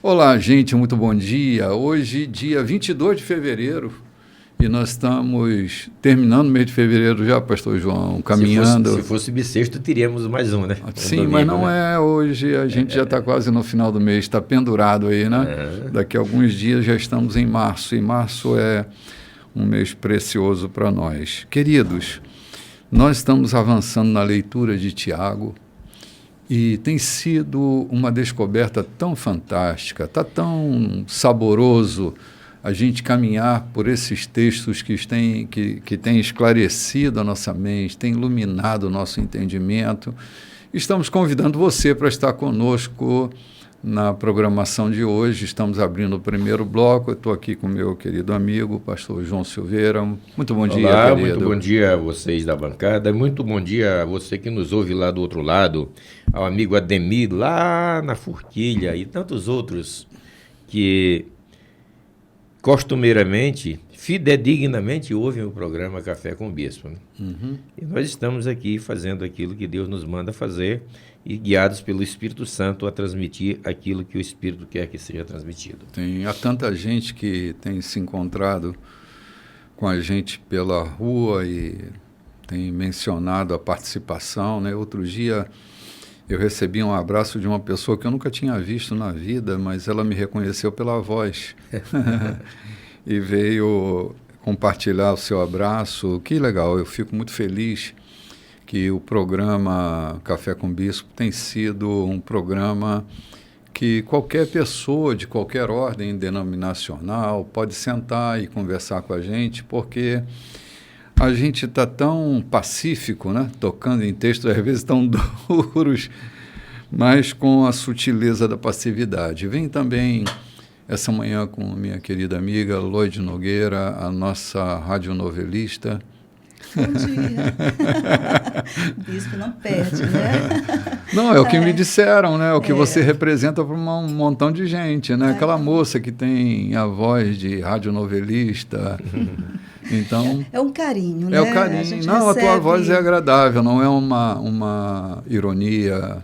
Olá, gente, muito bom dia. Hoje, dia 22 de fevereiro, e nós estamos terminando o mês de fevereiro já, pastor João, caminhando. Se fosse bissexto, teríamos mais um, né? Sim, domingo, mas não né? é hoje, a gente já está quase no final do mês, está pendurado aí, né? Daqui a alguns dias já estamos em março, e março é um mês precioso para nós. Queridos, nós estamos avançando na leitura de Tiago, e tem sido uma descoberta tão fantástica, está tão saboroso a gente caminhar por esses textos que têm esclarecido a nossa mente, têm iluminado o nosso entendimento. Estamos convidando você para estar conosco na programação de hoje. Estamos abrindo o primeiro bloco. Eu estou aqui com o meu querido amigo, pastor João Silveira. Muito bom dia, Olá, querido. muito bom dia a vocês da bancada. Muito bom dia a você que nos ouve lá do outro lado, ao amigo Ademir lá na Forquilha e tantos outros que costumeiramente, fidedignamente ouvem o programa Café com o Bispo. Né? E nós estamos aqui fazendo aquilo que Deus nos manda fazer e guiados pelo Espírito Santo a transmitir aquilo que o Espírito quer que seja transmitido. Há tanta gente que tem se encontrado com a gente pela rua e tem mencionado a participação, né? Outro dia eu recebi um abraço de uma pessoa que eu nunca tinha visto na vida, mas ela me reconheceu pela voz e veio compartilhar o seu abraço. Que legal, eu fico muito feliz que o programa Café com Bispo tem sido um programa que qualquer pessoa de qualquer ordem denominacional pode sentar e conversar com a gente, porque a gente está tão pacífico, né? Tocando em textos às vezes tão duros, mas com a sutileza da passividade. Vem também essa manhã com minha querida amiga Loide Nogueira, a nossa radionovelista. Bom dia. Bispo não perde, né? Não, é o que me disseram, né? O que você representa para um montão de gente, né? Aquela moça que tem a voz de radionovelista. Então, é um carinho, né? É o carinho. Não, recebe... a tua voz é agradável, não é uma ironia,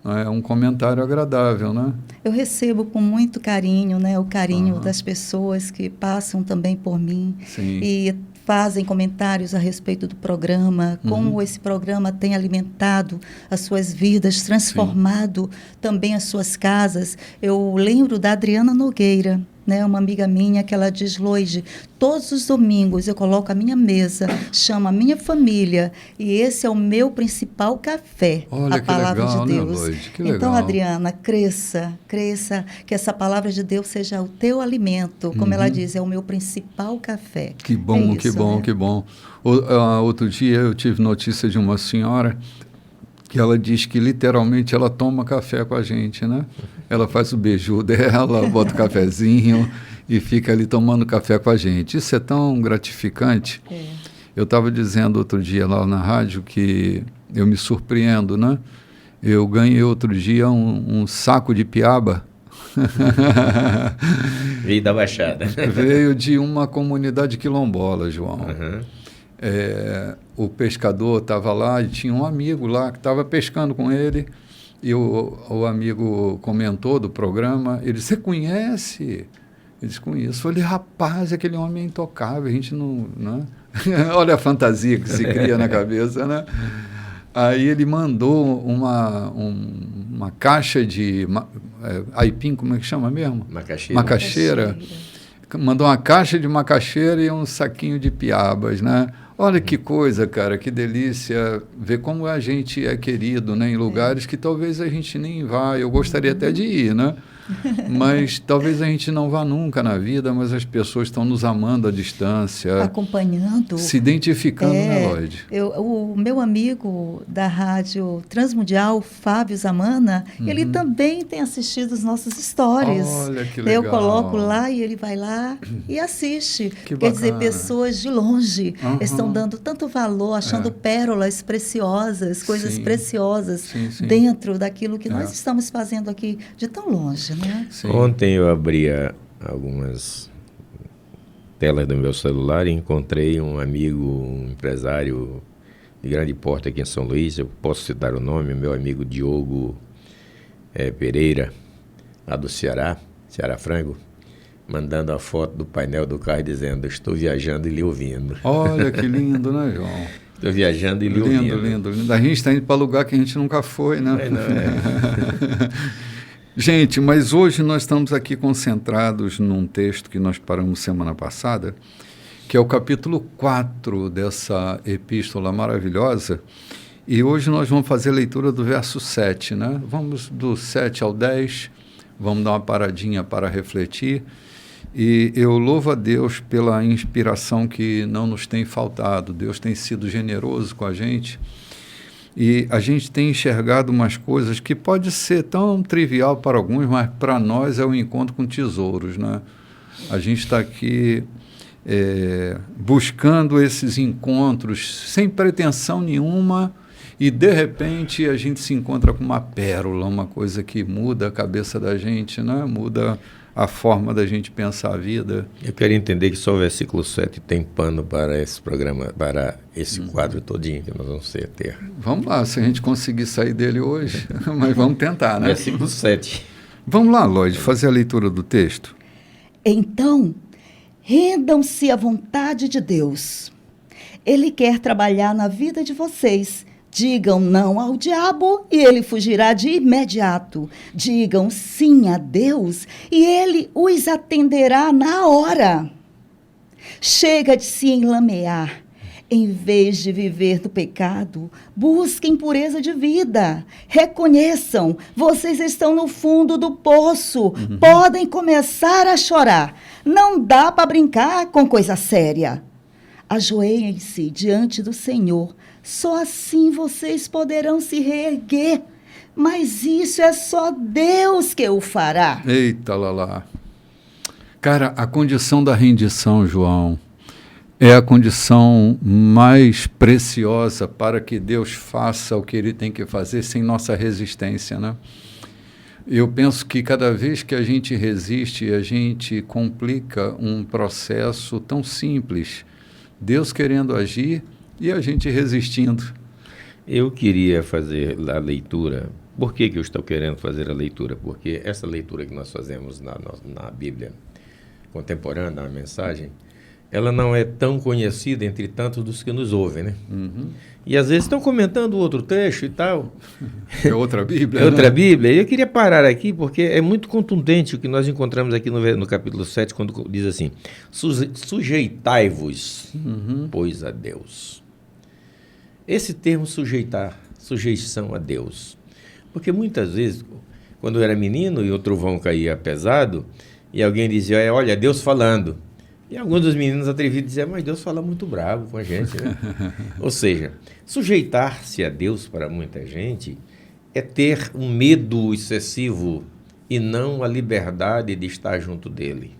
não é um comentário agradável, né? Eu recebo com muito carinho, né? O carinho das pessoas que passam também por mim. Sim. E fazem comentários a respeito do programa, como esse programa tem alimentado as suas vidas, transformado também as suas casas. Eu lembro da Adriana Nogueira, né, uma amiga minha, que ela diz: Loide, todos os domingos eu coloco a minha mesa, chamo a minha família, e esse é o meu principal café. Olha, a palavra legal, de Deus. Né, Loide? Que legal. Então, Adriana, cresça, que essa palavra de Deus seja o teu alimento, como ela diz, é o meu principal café. Que bom, isso, que bom. Outro dia eu tive notícia de uma senhora que ela diz que literalmente ela toma café com a gente, né? Ela faz o beiju dela, bota o cafezinho e fica ali tomando café com a gente. Isso é tão gratificante. Eu estava dizendo outro dia lá na rádio que eu me surpreendo, né? Eu ganhei outro dia um saco de piaba. Veio da Baixada. Veio de uma comunidade quilombola, João. O pescador estava lá e tinha um amigo lá que estava pescando com ele, e o amigo comentou do programa. Ele disse: você conhece? Eu disse: conheço. Eu falei: rapaz, aquele homem é intocável, a gente não... Né? Olha a fantasia que se cria na cabeça, né? Aí ele mandou uma caixa de aipim, como é que chama mesmo? Macaxeira. Mandou uma caixa de macaxeira e um saquinho de piabas, né? Olha que coisa, cara, que delícia ver como a gente é querido, né? Em lugares que talvez a gente nem vá. Eu gostaria até de ir, né? Mas talvez a gente não vá nunca na vida, mas as pessoas estão nos amando à distância. Acompanhando. Se identificando, né, Loide? O meu amigo da Rádio Transmundial, Fábio Zamana, ele também tem assistido as nossas stories. Olha que legal. Eu coloco lá e ele vai lá e assiste. Que Quer bacana. dizer, pessoas de longe estão dando tanto valor, achando pérolas preciosas, coisas preciosas dentro daquilo que nós estamos fazendo aqui de tão longe, né? Ontem eu abria algumas telas do meu celular e encontrei um amigo, um empresário de grande porte aqui em São Luís. Eu posso citar o nome, meu amigo Diogo Pereira, lá do Ceará. Ceará Frango, mandando a foto do painel do carro dizendo: estou viajando e lhe ouvindo. Olha que lindo, né, João? Estou viajando e lhe ouvindo. Lindo, lindo. A gente está indo para lugar que a gente nunca foi, né? Gente, mas hoje nós estamos aqui concentrados num texto que nós paramos semana passada, que é o capítulo 4 dessa epístola maravilhosa, e hoje nós vamos fazer a leitura do verso 7, né? Vamos do 7 ao 10, vamos dar uma paradinha para refletir, e eu louvo a Deus pela inspiração que não nos tem faltado. Deus tem sido generoso com a gente, e a gente tem enxergado umas coisas que pode ser tão trivial para alguns, mas para nós é um encontro com tesouros, né? A gente está aqui buscando esses encontros sem pretensão nenhuma, e de repente a gente se encontra com uma pérola, uma coisa que muda a cabeça da gente, né? Muda a forma da gente pensar a vida. Eu quero entender que só o versículo 7 tem pano para esse programa, para esse quadro todinho que nós vamos ter. Vamos lá, se a gente conseguir sair dele hoje, mas vamos tentar, né? Versículo 7. Vamos lá, Lloyd, fazer a leitura do texto. Então, rendam-se à vontade de Deus. Ele quer trabalhar na vida de vocês. Digam não ao diabo e ele fugirá de imediato. Digam sim a Deus e ele os atenderá na hora. Chega de se enlamear. Em vez de viver no pecado, busquem pureza de vida. Reconheçam, vocês estão no fundo do poço. Podem começar a chorar. Não dá para brincar com coisa séria. Ajoelhem-se diante do Senhor. Só assim vocês poderão se reerguer. Mas isso é só Deus que o fará. Eita, Lala. Cara, a condição da rendição, João, é a condição mais preciosa para que Deus faça o que Ele tem que fazer sem nossa resistência, né? Eu penso que cada vez que a gente resiste, a gente complica um processo tão simples. Deus querendo agir e a gente resistindo. Eu queria fazer a leitura. Por que eu estou querendo fazer a leitura? Porque essa leitura que nós fazemos na Bíblia contemporânea, na mensagem, ela não é tão conhecida entre tantos dos que nos ouvem, né? E às vezes estão comentando outro trecho e tal. É outra Bíblia, É outra Bíblia. E eu queria parar aqui porque é muito contundente o que nós encontramos aqui no capítulo 7, quando diz assim: sujeitai-vos, pois, a Deus. Esse termo sujeição a Deus. Porque muitas vezes, quando eu era menino e o trovão caía pesado, e alguém dizia: olha, Deus falando. E alguns dos meninos atrevidos diziam: mas Deus fala muito bravo com a gente, né? Ou seja, sujeitar-se a Deus para muita gente é ter um medo excessivo e não a liberdade de estar junto dele.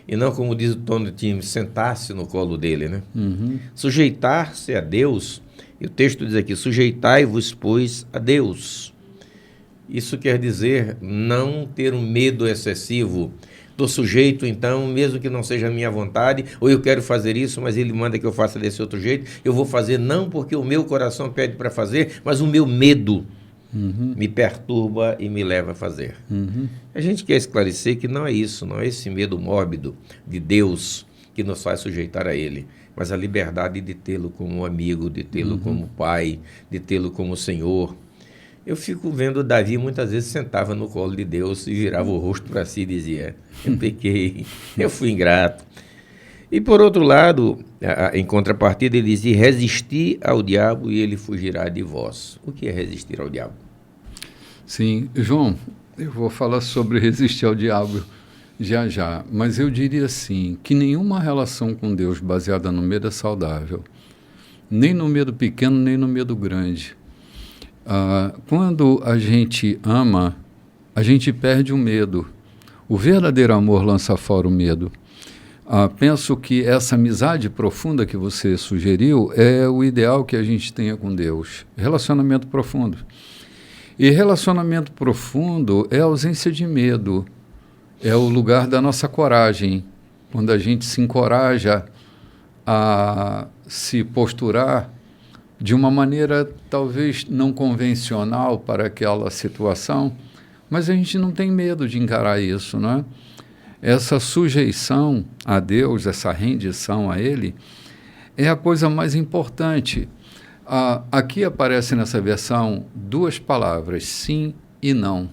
E não, como diz o Tony Tim, sentar-se no colo dele, né? Sujeitar-se a Deus, e o texto diz aqui: sujeitai-vos, pois, a Deus. Isso quer dizer não ter um medo excessivo. Estou sujeito, então, mesmo que não seja a minha vontade, ou eu quero fazer isso, mas ele manda que eu faça desse outro jeito, eu vou fazer não porque o meu coração pede para fazer, mas o meu medo me perturba e me leva a fazer. A gente quer esclarecer que não é isso, não é esse medo mórbido de Deus que nos faz sujeitar a Ele, mas a liberdade de tê-lo como amigo, de tê-lo como pai, de tê-lo como Senhor. Eu fico vendo Davi, muitas vezes sentava no colo de Deus e virava o rosto para si e dizia: eu pequei, eu fui ingrato. E por outro lado, em contrapartida, ele dizia: resistir ao diabo e ele fugirá de vós. O que é resistir ao diabo? Sim, João, eu vou falar sobre resistir ao diabo já, mas eu diria assim, que nenhuma relação com Deus baseada no medo é saudável, nem no medo pequeno, nem no medo grande. Quando a gente ama, a gente perde o medo. O verdadeiro amor lança fora o medo. Penso que essa amizade profunda que você sugeriu é o ideal que a gente tenha com Deus. Relacionamento profundo. E relacionamento profundo é a ausência de medo. É o lugar da nossa coragem. Quando a gente se encoraja a se posturar de uma maneira talvez não convencional para aquela situação, Mas a gente não tem medo de encarar isso, não é? Essa sujeição a Deus, essa rendição a Ele, é a coisa mais importante. Aqui aparece nessa versão 2 palavras, sim e não.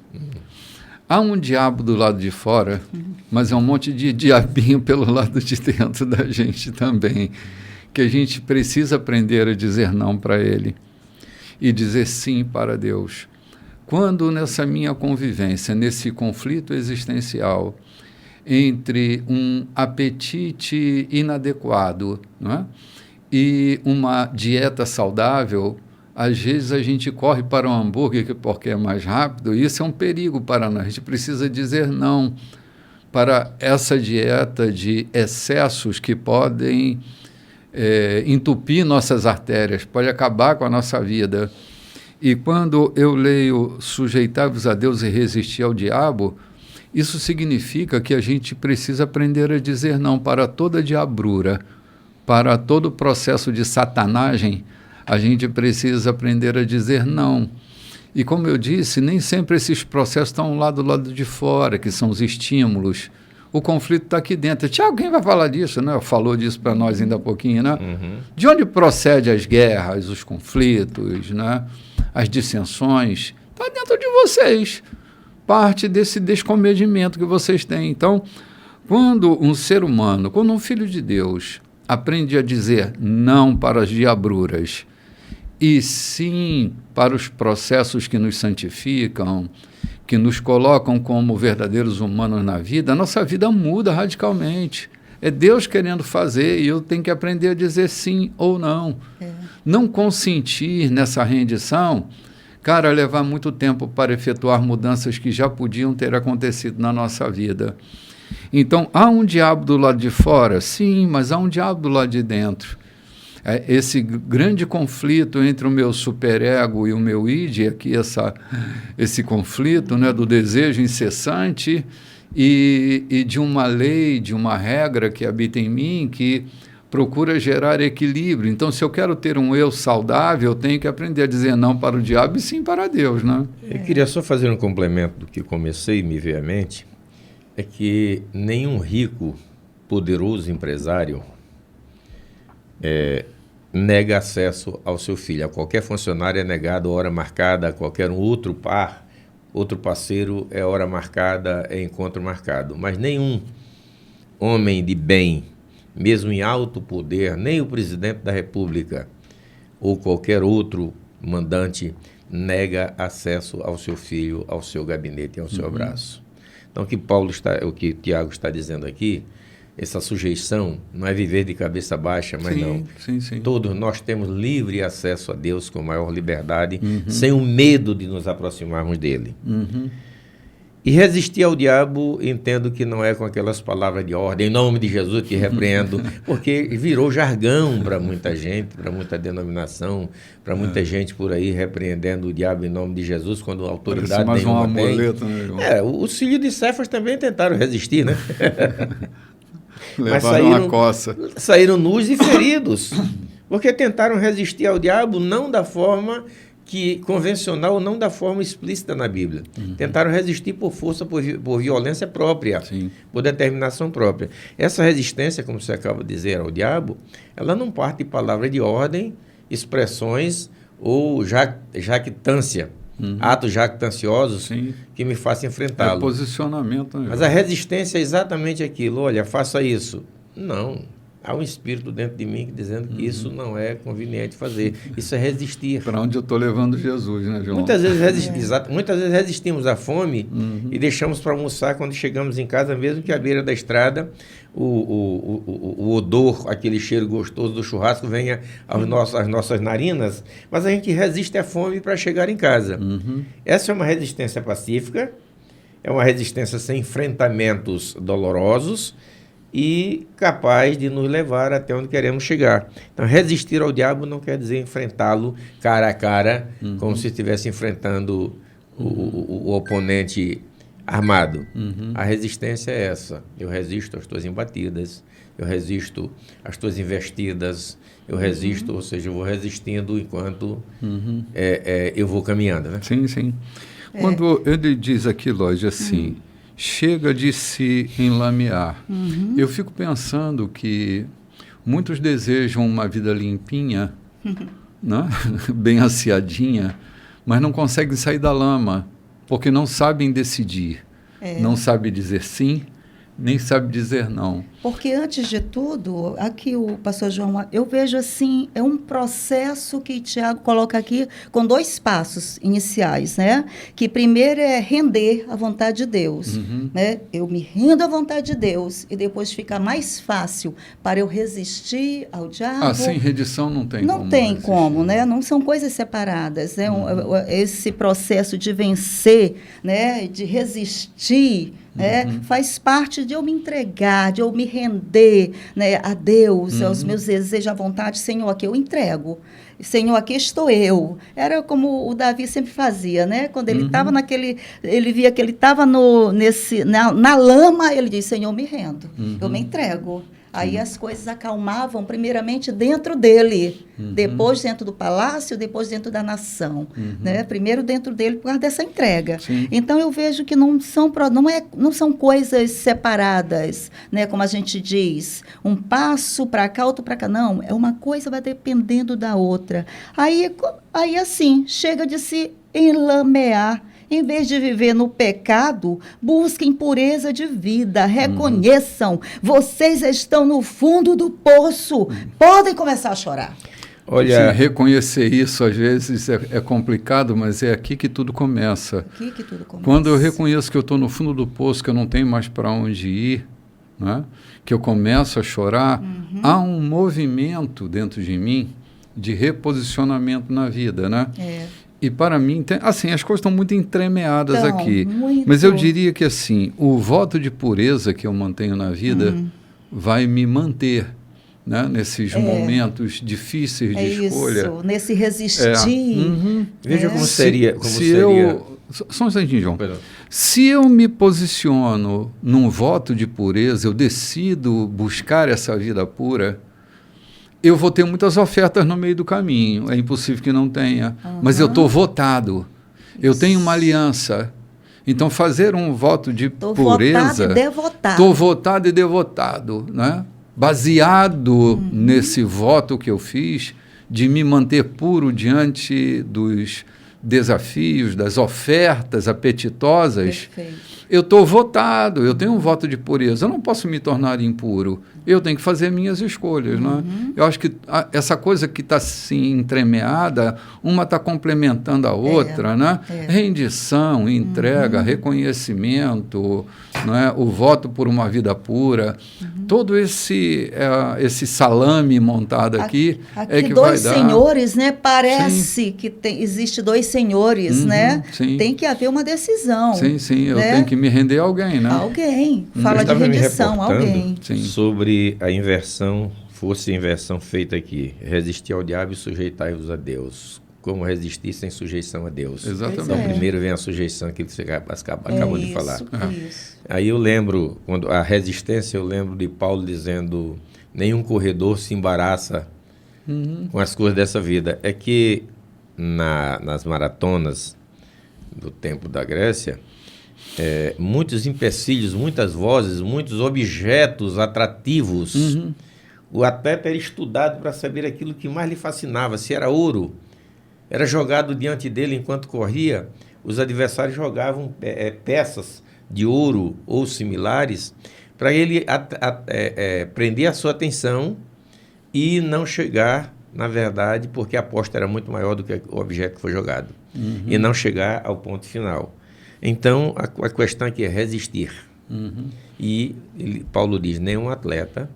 Há um diabo do lado de fora, mas é um monte de diabinho pelo lado de dentro da gente também, que a gente precisa aprender a dizer não para ele e dizer sim para Deus. Quando nessa minha convivência, nesse conflito existencial entre um apetite inadequado, não é? E uma dieta saudável, às vezes a gente corre para um hambúrguer porque é mais rápido, e isso é um perigo para nós. A gente precisa dizer não para essa dieta de excessos que podem entupir nossas artérias, pode acabar com a nossa vida. E quando eu leio sujeitai-vos a Deus e resistir ao diabo, isso significa que a gente precisa aprender a dizer não para toda diabrura, para todo processo de satanagem. A gente precisa aprender a dizer não. E como eu disse, nem sempre esses processos estão lá do lado de fora, que são os estímulos. O conflito está aqui dentro. Tiago, quem vai falar disso, né? Falou disso para nós ainda há pouquinho, né? De onde procede as guerras, os conflitos, né? As dissensões? Está dentro de vocês. Parte desse descomedimento que vocês têm. Então, quando um ser humano, quando um filho de Deus aprende a dizer não para as diabruras e sim para os processos que nos santificam, que nos colocam como verdadeiros humanos na vida, a nossa vida muda radicalmente. É Deus querendo fazer e eu tenho que aprender a dizer sim ou não. Não consentir nessa rendição, cara, levar muito tempo para efetuar mudanças que já podiam ter acontecido na nossa vida. Então, há um diabo do lado de fora? Sim, mas há um diabo do lado de dentro. Esse grande conflito entre o meu superego e o meu id, aqui esse conflito, né, do desejo incessante e de uma lei, de uma regra que habita em mim, que procura gerar equilíbrio. Então, se eu quero ter um eu saudável, eu tenho que aprender a dizer não para o diabo e sim para Deus, né? Eu queria só fazer um complemento do que comecei e me veio à mente, é que nenhum rico, poderoso empresário nega acesso ao seu filho. A qualquer funcionário é negado hora marcada, a qualquer outro parceiro é hora marcada, é encontro marcado. Mas nenhum homem de bem, mesmo em alto poder, nem o presidente da República ou qualquer outro mandante nega acesso ao seu filho, ao seu gabinete e ao seu abraço. Então, o que Tiago está dizendo aqui, essa sujeição não é viver de cabeça baixa, mas sim. Todos nós temos livre acesso a Deus com maior liberdade, sem o medo de nos aproximarmos dele. E resistir ao diabo, entendo que não é com aquelas palavras de ordem, em nome de Jesus te repreendo, porque virou jargão para muita gente, para muita denominação, para muita gente por aí repreendendo o diabo em nome de Jesus, quando a autoridade mais nenhuma um amuleto, tem. Né, irmão? Os filhos de Cefas também tentaram resistir, né? Levaram uma coça. Saíram nus e feridos, porque tentaram resistir ao diabo não da forma convencional, não da forma explícita na Bíblia. Tentaram resistir por força, por violência própria, por determinação própria. Essa resistência, como você acaba de dizer, ao diabo, ela não parte de palavra de ordem, expressões ou jactância, atos jactanciosos que me façam enfrentá-lo. É posicionamento. Né? Mas a resistência é exatamente aquilo. Olha, faça isso. Não. Há um espírito dentro de mim dizendo que isso não é conveniente fazer. Isso é resistir. Para onde eu estou levando Jesus, né, João? Muitas vezes resistimos à fome e deixamos para almoçar quando chegamos em casa, mesmo que à beira da estrada o odor, aquele cheiro gostoso do churrasco venha às nossas narinas, mas a gente resiste à fome para chegar em casa. Essa é uma resistência pacífica, é uma resistência sem enfrentamentos dolorosos, e capaz de nos levar até onde queremos chegar. Então, resistir ao diabo não quer dizer enfrentá-lo cara a cara, como se estivesse enfrentando o oponente armado. A resistência é essa. Eu resisto às tuas embatidas, eu resisto às tuas investidas, eu resisto, ou seja, eu vou resistindo enquanto eu vou caminhando. Né? Sim. Quando ele diz aqui, Lógia, assim, chega de se enlamear. Eu fico pensando que muitos desejam uma vida limpinha, né? Bem aciadinha, mas não conseguem sair da lama, porque não sabem decidir. Não sabem dizer sim, nem sabem dizer não. Porque, antes de tudo, aqui o pastor João, eu vejo assim, é um processo que Tiago coloca aqui com 2 passos iniciais, né? Que primeiro é render à vontade de Deus, né? Eu me rendo à vontade de Deus e depois fica mais fácil para eu resistir ao diabo. Sem redição não tem como. Não tem como, né? Não são coisas separadas, né? Esse processo de vencer, né? De resistir, né? Faz parte de eu me entregar, de eu me render, né, a Deus, aos meus desejos, à vontade. Senhor, aqui eu entrego. Senhor, aqui estou eu. Era como o Davi sempre fazia, né? Quando ele estava ele via que ele estava na lama, ele diz, Senhor, me rendo, eu me entrego. Aí as coisas acalmavam, primeiramente dentro dele, depois dentro do palácio, depois dentro da nação. Né? Primeiro dentro dele, por causa dessa entrega. Sim. Então, eu vejo que não são coisas separadas, né? Como a gente diz, um passo para cá, outro para cá. Não, é uma coisa vai dependendo da outra. Aí assim, chega de se enlamear. Em vez de viver no pecado, busquem pureza de vida, reconheçam, vocês estão no fundo do poço, podem começar a chorar. Olha, reconhecer isso às vezes é complicado, mas é aqui que tudo começa. Aqui que tudo começa. Quando eu reconheço que eu estou no fundo do poço, que eu não tenho mais para onde ir, né? Que eu começo a chorar, há um movimento dentro de mim de reposicionamento na vida, né? E para mim, assim, as coisas estão muito entremeadas aqui. Mas eu diria que, assim, o voto de pureza que eu mantenho na vida vai me manter, né, nesses momentos difíceis de escolha. Isso, nesse resistir. Veja como seria... Só um instantinho, João. Perdão. Se eu me posiciono num voto de pureza, eu decido buscar essa vida pura, eu vou ter muitas ofertas no meio do caminho. É impossível que não tenha. Mas eu estou votado. Isso. Eu tenho uma aliança. Então, fazer um voto de pureza... Estou votado e devotado. Né? Baseado nesse voto que eu fiz, de me manter puro diante dos desafios, das ofertas apetitosas. Perfeito. Eu estou votado, eu tenho um voto de pureza. Eu não posso me tornar impuro. Eu tenho que fazer minhas escolhas. Né? Eu acho que essa coisa que está assim, entremeada, uma está complementando a outra. Né? Rendição, entrega, reconhecimento, né? O voto por uma vida pura. Todo esse salame montado aqui é que vai dar... dois senhores, né? Parece que existe 2 senhores, né? Sim. Tem que haver uma decisão. Sim, eu tenho que me render a alguém, né? Alguém. Fala de rendição, alguém. Sobre a inversão, fosse a inversão feita aqui. Resistir ao diabo e sujeitai-vos a Deus. Como resistir sem sujeição a Deus. Exatamente. Então, primeiro vem a sujeição, aquilo que você acabou de falar. Isso. Aí eu lembro, quando a resistência, eu lembro de Paulo dizendo, nenhum corredor se embaraça com as coisas dessa vida. É que nas maratonas do tempo da Grécia, muitos empecilhos, muitas vozes, muitos objetos atrativos. O atleta era estudado para saber aquilo que mais lhe fascinava. Se era ouro, era jogado diante dele enquanto corria. Os adversários jogavam peças de ouro ou similares para ele prender a sua atenção e não chegar, na verdade, porque a aposta era muito maior do que o objeto que foi jogado. E não chegar ao ponto final. Então, a questão aqui é resistir. E Paulo diz, nenhum atleta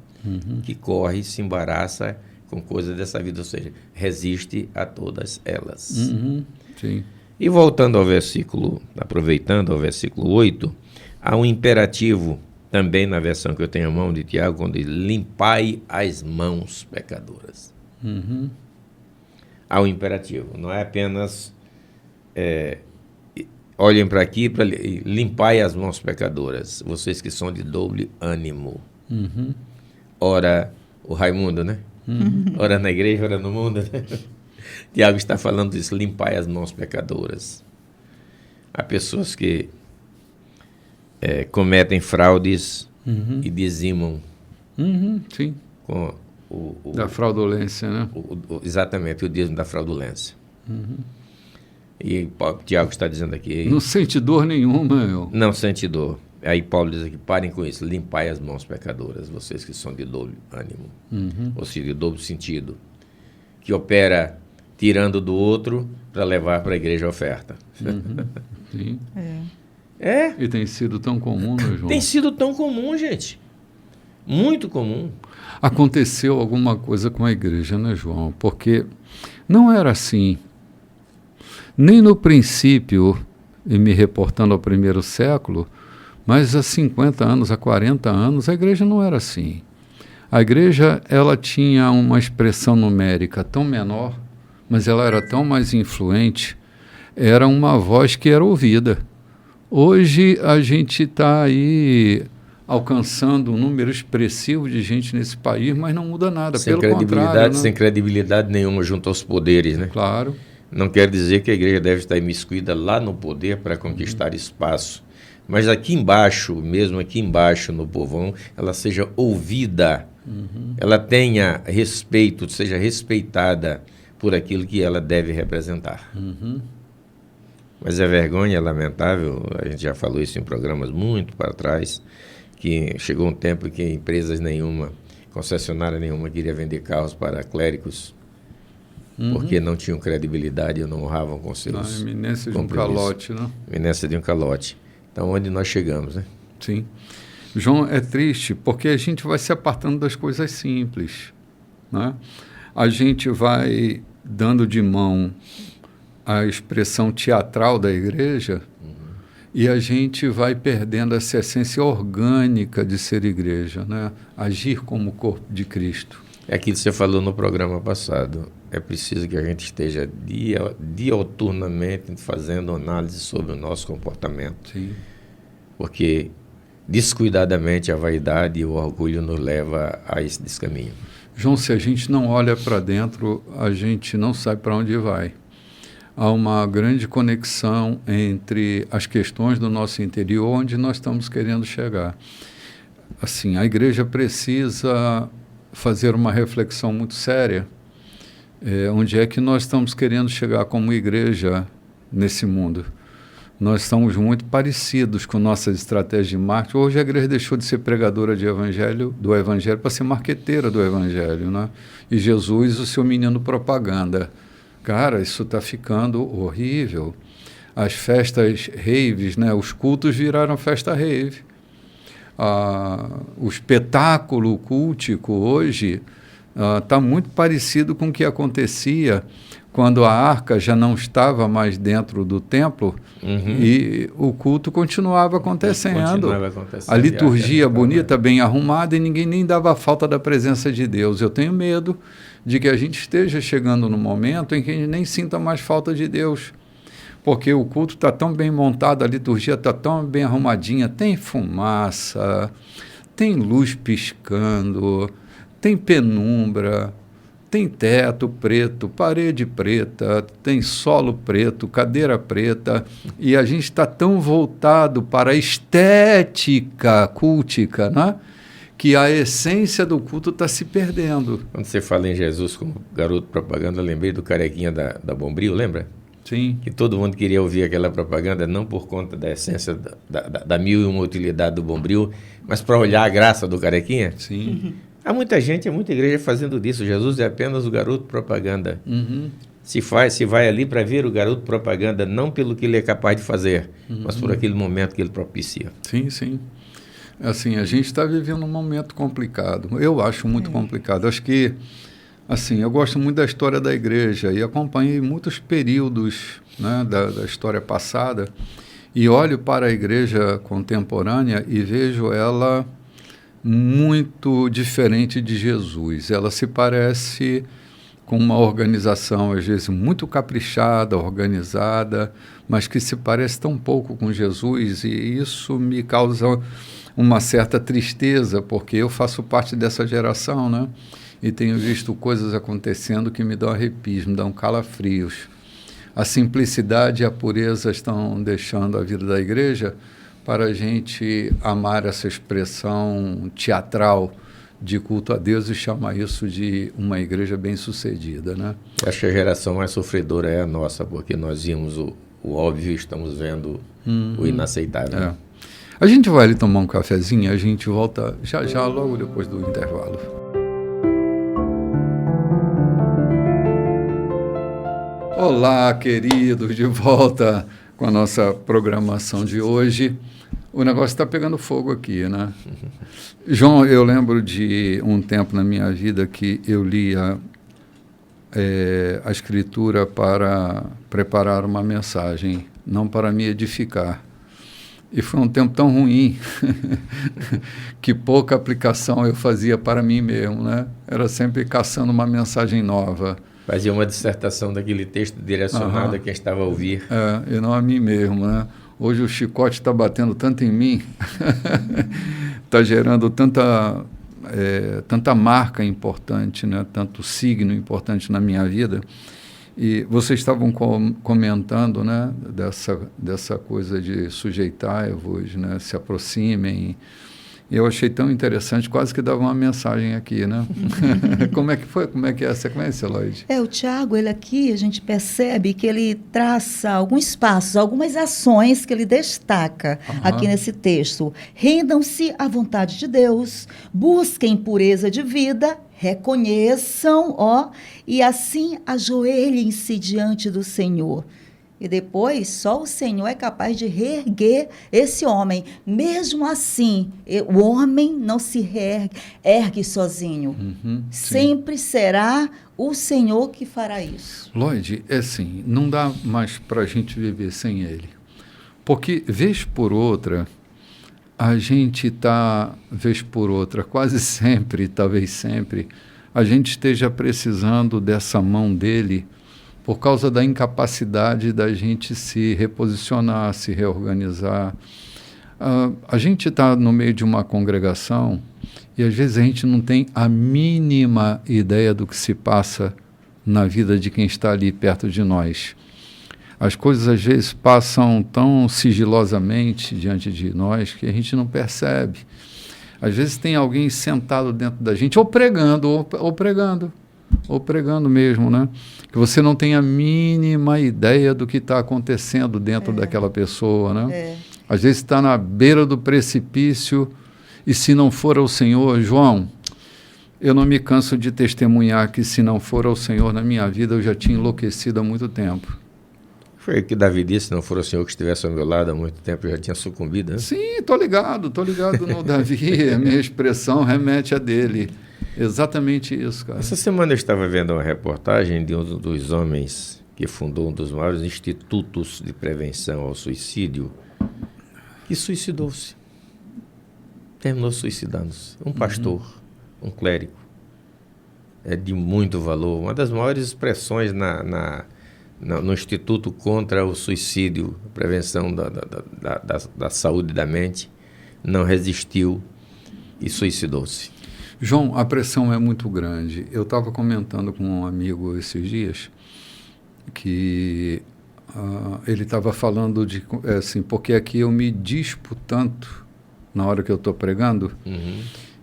que corre se embaraça com coisas dessa vida, ou seja, resiste a todas elas. Sim. E voltando ao versículo, aproveitando ao versículo 8, há um imperativo também na versão que eu tenho à mão de Tiago, quando diz, limpai as mãos pecadoras. Há um imperativo, não é apenas... olhem para aqui, para limpai as mãos pecadoras, vocês que são de doble ânimo. Ora, o Raimundo, né? Ora na igreja, ora no mundo. Né? Tiago está falando disso, limpai as mãos pecadoras. Há pessoas que cometem fraudes e dizimam Sim. com Da fraudulência, né? exatamente o dízimo da fraudulência. E Tiago está dizendo aqui... Não sente dor nenhuma, meu. Não sente dor. Aí Paulo diz aqui, parem com isso, limpai as mãos pecadoras, vocês que são de dobro ânimo, ou seja, de dobro sentido, que opera tirando do outro para levar para a igreja a oferta. Sim. É. E tem sido tão comum, né, João? Tem sido tão comum, gente. Muito comum. Aconteceu alguma coisa com a igreja, né, João? Porque não era assim. Nem no princípio, e me reportando ao primeiro século, mas há 50 anos, há 40 anos, a igreja não era assim. A igreja, ela tinha uma expressão numérica tão menor, mas ela era tão mais influente, era uma voz que era ouvida. Hoje a gente está aí alcançando um número expressivo de gente nesse país, mas não muda nada, Sem pelo credibilidade, contrário. Né? Sem credibilidade nenhuma junto aos poderes, né? Claro. Não quer dizer que a igreja deve estar imiscuída lá no poder para conquistar espaço. Mas aqui embaixo, mesmo aqui embaixo no povão, ela seja ouvida, ela tenha respeito, seja respeitada por aquilo que ela deve representar. Mas é vergonha, é lamentável, a gente já falou isso em programas muito para trás, que chegou um tempo que empresas nenhuma, concessionária nenhuma queria vender carros para clérigos, porque não tinham credibilidade e não honravam com seus iminência de um calote, né? Iminência de um calote. Então, onde nós chegamos, né? Sim. João, é triste porque a gente vai se apartando das coisas simples, né? A gente vai dando de mão a expressão teatral da igreja e a gente vai perdendo essa essência orgânica de ser igreja, né? Agir como corpo de Cristo. É aquilo que você falou no programa passado. É preciso que a gente esteja dioturnamente fazendo análise sobre o nosso comportamento. Sim. Porque descuidadamente a vaidade e o orgulho nos leva a esse descaminho. João, se a gente não olha para dentro, a gente não sabe para onde vai. Há uma grande conexão entre as questões do nosso interior, onde nós estamos querendo chegar. Assim, a igreja precisa fazer uma reflexão muito séria. Onde é que nós estamos querendo chegar como igreja nesse mundo? Nós estamos muito parecidos com nossas estratégias de marketing. Hoje a igreja deixou de ser pregadora do evangelho para ser marqueteira do evangelho, né? E Jesus, o seu menino propaganda. Cara, isso está ficando horrível. As festas raves, né? Os cultos viraram festa rave. O espetáculo cultico hoje está muito parecido com o que acontecia quando a arca já não estava mais dentro do templo e o culto continuava acontecendo. A liturgia bonita, bem arrumada, e ninguém nem dava falta da presença de Deus. Eu tenho medo de que a gente esteja chegando no momento em que a gente nem sinta mais falta de Deus. Porque o culto está tão bem montado, a liturgia está tão bem arrumadinha, tem fumaça, tem luz piscando, tem penumbra, tem teto preto, parede preta, tem solo preto, cadeira preta, e a gente está tão voltado para a estética cultica, né? Que a essência do culto está se perdendo. Quando você fala em Jesus como garoto propaganda, eu lembrei do carequinha da Bombril, lembra? Sim. Que todo mundo queria ouvir aquela propaganda, não por conta da essência da mil e uma utilidade do Bombril, mas para olhar a graça do carequinha. Sim. Há muita gente, há muita igreja fazendo disso. Jesus é apenas o garoto propaganda. Se vai ali para ver o garoto propaganda, não pelo que ele é capaz de fazer, mas por aquele momento que ele propicia. Sim, sim. Assim, a gente está vivendo um momento complicado. Eu acho muito complicado. Acho que, assim, eu gosto muito da história da igreja e acompanhei muitos períodos, né, da história passada e olho para a igreja contemporânea e vejo ela muito diferente de Jesus. Ela se parece com uma organização, às vezes, muito caprichada, organizada, mas que se parece tão pouco com Jesus, e isso me causa uma certa tristeza, porque eu faço parte dessa geração, né? E tenho visto coisas acontecendo que me dão arrepios, me dão calafrios. a simplicidade e a pureza estão deixando a vida da igreja para a gente amar essa expressão teatral de culto a Deus e chamar isso de uma igreja bem-sucedida, né? Acho que a geração mais sofredora é a nossa, porque nós vimos o óbvio e estamos vendo o inaceitável. É. A gente vai ali tomar um cafezinho e a gente volta já logo depois do intervalo. Olá, queridos, de volta com a nossa programação de hoje. O negócio está pegando fogo aqui, né? João, eu lembro de um tempo na minha vida que eu lia a Escritura para preparar uma mensagem, não para me edificar. E foi um tempo tão ruim que pouca aplicação eu fazia para mim mesmo, né? Era sempre caçando uma mensagem nova. Fazia uma dissertação daquele texto direcionado a quem estava a ouvir. E não a mim mesmo, né? Hoje o chicote está batendo tanto em mim, está gerando tanta marca importante, né? Tanto signo importante na minha vida. E vocês estavam comentando, né? dessa coisa de sujeitai-vos, né? Se aproximem. Eu achei tão interessante, quase que dava uma mensagem aqui, né? Como é que foi? Como é que é? Você conhece, Eloide? O Tiago, ele aqui, a gente percebe que ele traça alguns passos, algumas ações que ele destaca aqui nesse texto. Rendam-se à vontade de Deus, busquem pureza de vida, reconheçam, e assim ajoelhem-se diante do Senhor. E depois, só o Senhor é capaz de reerguer esse homem. Mesmo assim, o homem não se ergue sozinho. Sempre será o Senhor que fará isso. Lloyd, é assim, não dá mais para a gente viver sem Ele. Porque, vez por outra, a gente está, vez por outra, quase sempre, talvez sempre, a gente esteja precisando dessa mão dEle por causa da incapacidade da gente se reposicionar, se reorganizar. A gente está no meio de uma congregação e às vezes a gente não tem a mínima ideia do que se passa na vida de quem está ali perto de nós. As coisas às vezes passam tão sigilosamente diante de nós que a gente não percebe. Às vezes tem alguém sentado dentro da gente, ou pregando mesmo, né? Que você não tem a mínima ideia do que está acontecendo dentro daquela pessoa, né? Às vezes está na beira do precipício e se não for ao Senhor, João, eu não me canso de testemunhar que se não for ao Senhor na minha vida, eu já tinha enlouquecido há muito tempo. Foi o que Davi disse, se não for o Senhor que estivesse ao meu lado há muito tempo, eu já tinha sucumbido, né? Sim, tô ligado no Davi, a minha expressão remete a dele. Exatamente isso, cara. Essa semana eu estava vendo uma reportagem de um dos homens que fundou um dos maiores institutos de prevenção ao suicídio, que suicidou-se. Terminou suicidando-se. Um pastor, um clérigo. É de muito valor. Uma das maiores expressões no Instituto contra o Suicídio, prevenção da saúde da mente, não resistiu e suicidou-se. João, a pressão é muito grande. Eu estava comentando com um amigo esses dias que ele estava falando de assim, porque aqui eu me dispo tanto na hora que eu estou pregando,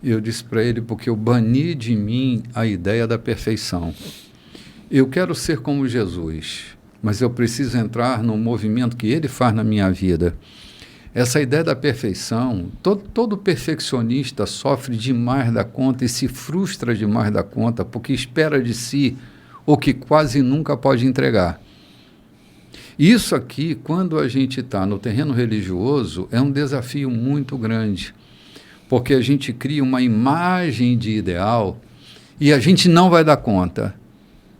e eu disse para ele, porque eu bani de mim a ideia da perfeição. Eu quero ser como Jesus, mas eu preciso entrar no movimento que ele faz na minha vida. Essa ideia da perfeição, todo perfeccionista sofre demais da conta e se frustra demais da conta porque espera de si o que quase nunca pode entregar. Isso aqui, quando a gente está no terreno religioso, é um desafio muito grande, porque a gente cria uma imagem de ideal e a gente não vai dar conta.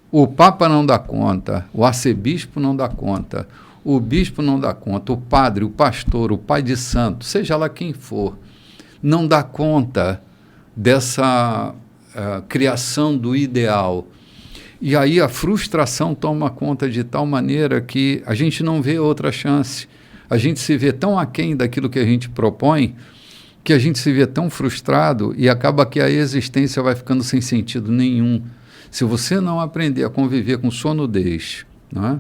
O Papa não dá conta, o arcebispo não dá conta, o bispo não dá conta, o padre, o pastor, o pai de santo, seja lá quem for, não dá conta dessa criação do ideal. E aí a frustração toma conta de tal maneira que a gente não vê outra chance. A gente se vê tão aquém daquilo que a gente propõe, que a gente se vê tão frustrado e acaba que a existência vai ficando sem sentido nenhum. Se você não aprender a conviver com sua nudez, não é?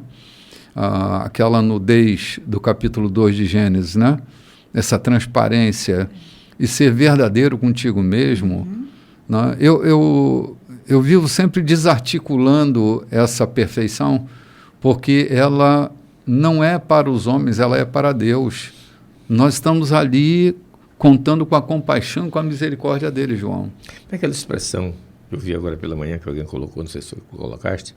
aquela nudez do capítulo 2 de Gênesis, né? Essa transparência e ser verdadeiro contigo mesmo. Né? Eu vivo sempre desarticulando essa perfeição, porque ela não é para os homens, ela é para Deus. Nós estamos ali contando com a compaixão, com a misericórdia dele, João. É aquela expressão que eu vi agora pela manhã, que alguém colocou, não sei se tu colocaste,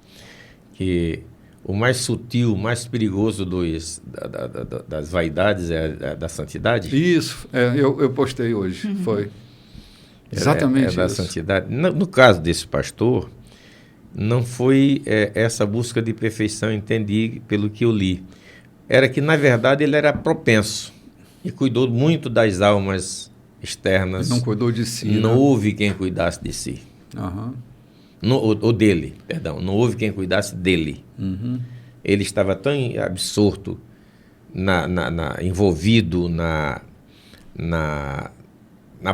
que o mais sutil, o mais perigoso das vaidades é da santidade. Isso, eu postei hoje, foi. Exatamente da isso. Santidade. No caso desse pastor, não foi essa busca de perfeição, entendi pelo que eu li. Era que, na verdade, ele era propenso e cuidou muito das almas externas. Não cuidou de si. Não né? houve quem cuidasse de si. Uhum. Ou dele, perdão. Não houve quem cuidasse dele. Uhum. Ele estava tão absorto, envolvido na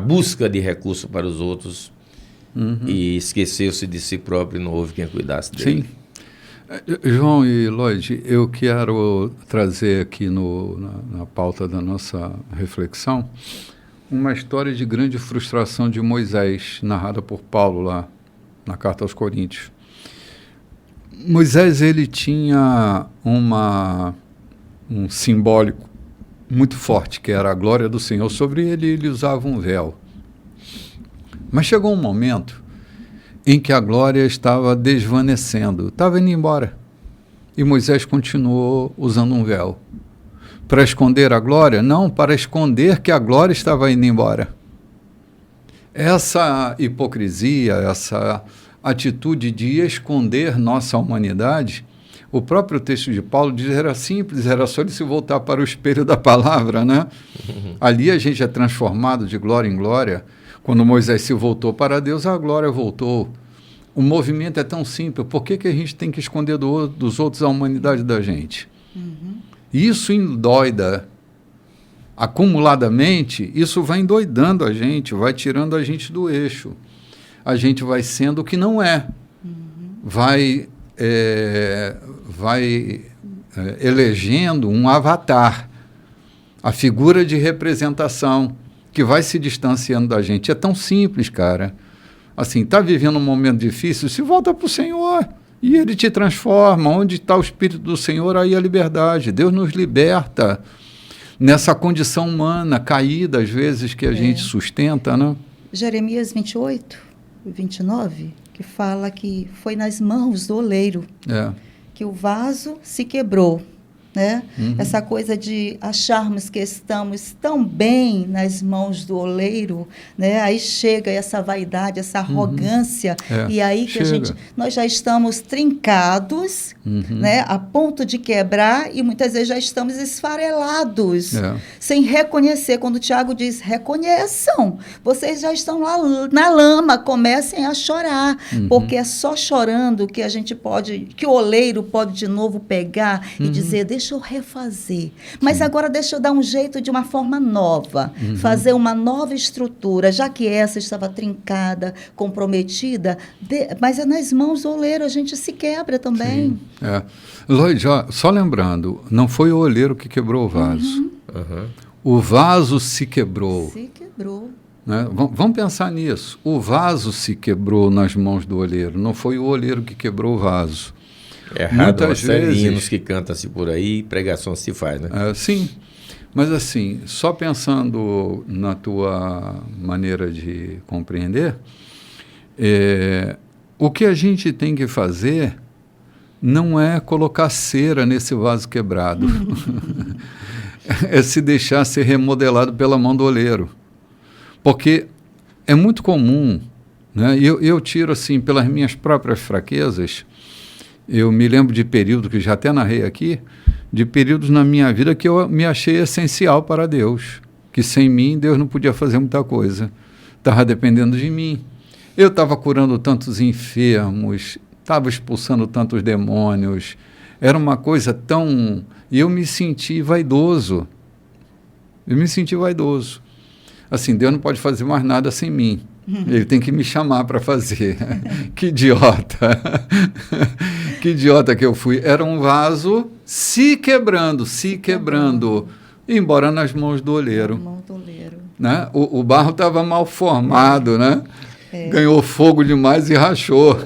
busca de recursos para os outros, e esqueceu-se de si próprio e não houve quem cuidasse dele. Sim. João e Lloyd, eu quero trazer aqui na pauta da nossa reflexão uma história de grande frustração de Moisés, narrada por Paulo lá na Carta aos Coríntios. Moisés, ele tinha um simbólico muito forte, que era a glória do Senhor. Sobre ele usava um véu. Mas chegou um momento em que a glória estava desvanecendo, estava indo embora. E Moisés continuou usando um véu. Para esconder a glória? Não, para esconder que a glória estava indo embora. Essa hipocrisia, essa atitude de esconder nossa humanidade, o próprio texto de Paulo diz que era simples, era só ele se voltar para o espelho da palavra, né? Ali a gente é transformado de glória em glória. Quando Moisés se voltou para Deus, a glória voltou. O movimento é tão simples. Por que a gente tem que esconder dos outros a humanidade da gente? Isso endoida. Acumuladamente, isso vai endoidando a gente, vai tirando a gente do eixo. A gente vai sendo o que não é. Vai elegendo um avatar, a figura de representação, que vai se distanciando da gente. É tão simples, cara. Assim, está vivendo um momento difícil, se volta para o Senhor e Ele te transforma. Onde está o Espírito do Senhor, aí a liberdade. Deus nos liberta nessa condição humana, caída, às vezes, que a gente sustenta, né? Jeremias 28, 29, que fala que foi nas mãos do oleiro que o vaso se quebrou. Né? Essa coisa de acharmos que estamos tão bem nas mãos do oleiro, né? Aí chega essa vaidade, essa arrogância, e aí que nós já estamos trincados, né? A ponto de quebrar, e muitas vezes já estamos esfarelados, sem reconhecer. Quando o Tiago diz, reconheçam, vocês já estão lá na lama, comecem a chorar, porque é só chorando que a gente pode, que o oleiro pode de novo pegar e dizer, deixa eu refazer. Mas agora deixa eu dar um jeito de uma forma nova, fazer uma nova estrutura, já que essa estava trincada, comprometida, mas é nas mãos do oleiro, a gente se quebra também. Lloyd, só lembrando, não foi o oleiro que quebrou o vaso. O vaso se quebrou. Se quebrou. Né? Vamos pensar nisso. O vaso se quebrou nas mãos do oleiro, não foi o oleiro que quebrou o vaso. Errado, muitas vezes hinos que canta-se por aí, pregação se faz, né? Sim, mas assim, só pensando na tua maneira de compreender, o que a gente tem que fazer não é colocar cera nesse vaso quebrado, é se deixar ser remodelado pela mão do oleiro, porque é muito comum, né? Eu tiro assim, pelas minhas próprias fraquezas. Eu me lembro de períodos, que já até narrei aqui, de períodos na minha vida que eu me achei essencial para Deus, que sem mim Deus não podia fazer muita coisa, estava dependendo de mim. Eu estava curando tantos enfermos, estava expulsando tantos demônios, era uma coisa tão... E eu me senti vaidoso. Assim, Deus não pode fazer mais nada sem mim. Ele tem que me chamar para fazer. Que idiota. Que idiota que eu fui. Era um vaso se quebrando, embora nas mãos do oleiro. Né? O barro estava mal formado, né? Ganhou fogo demais e rachou.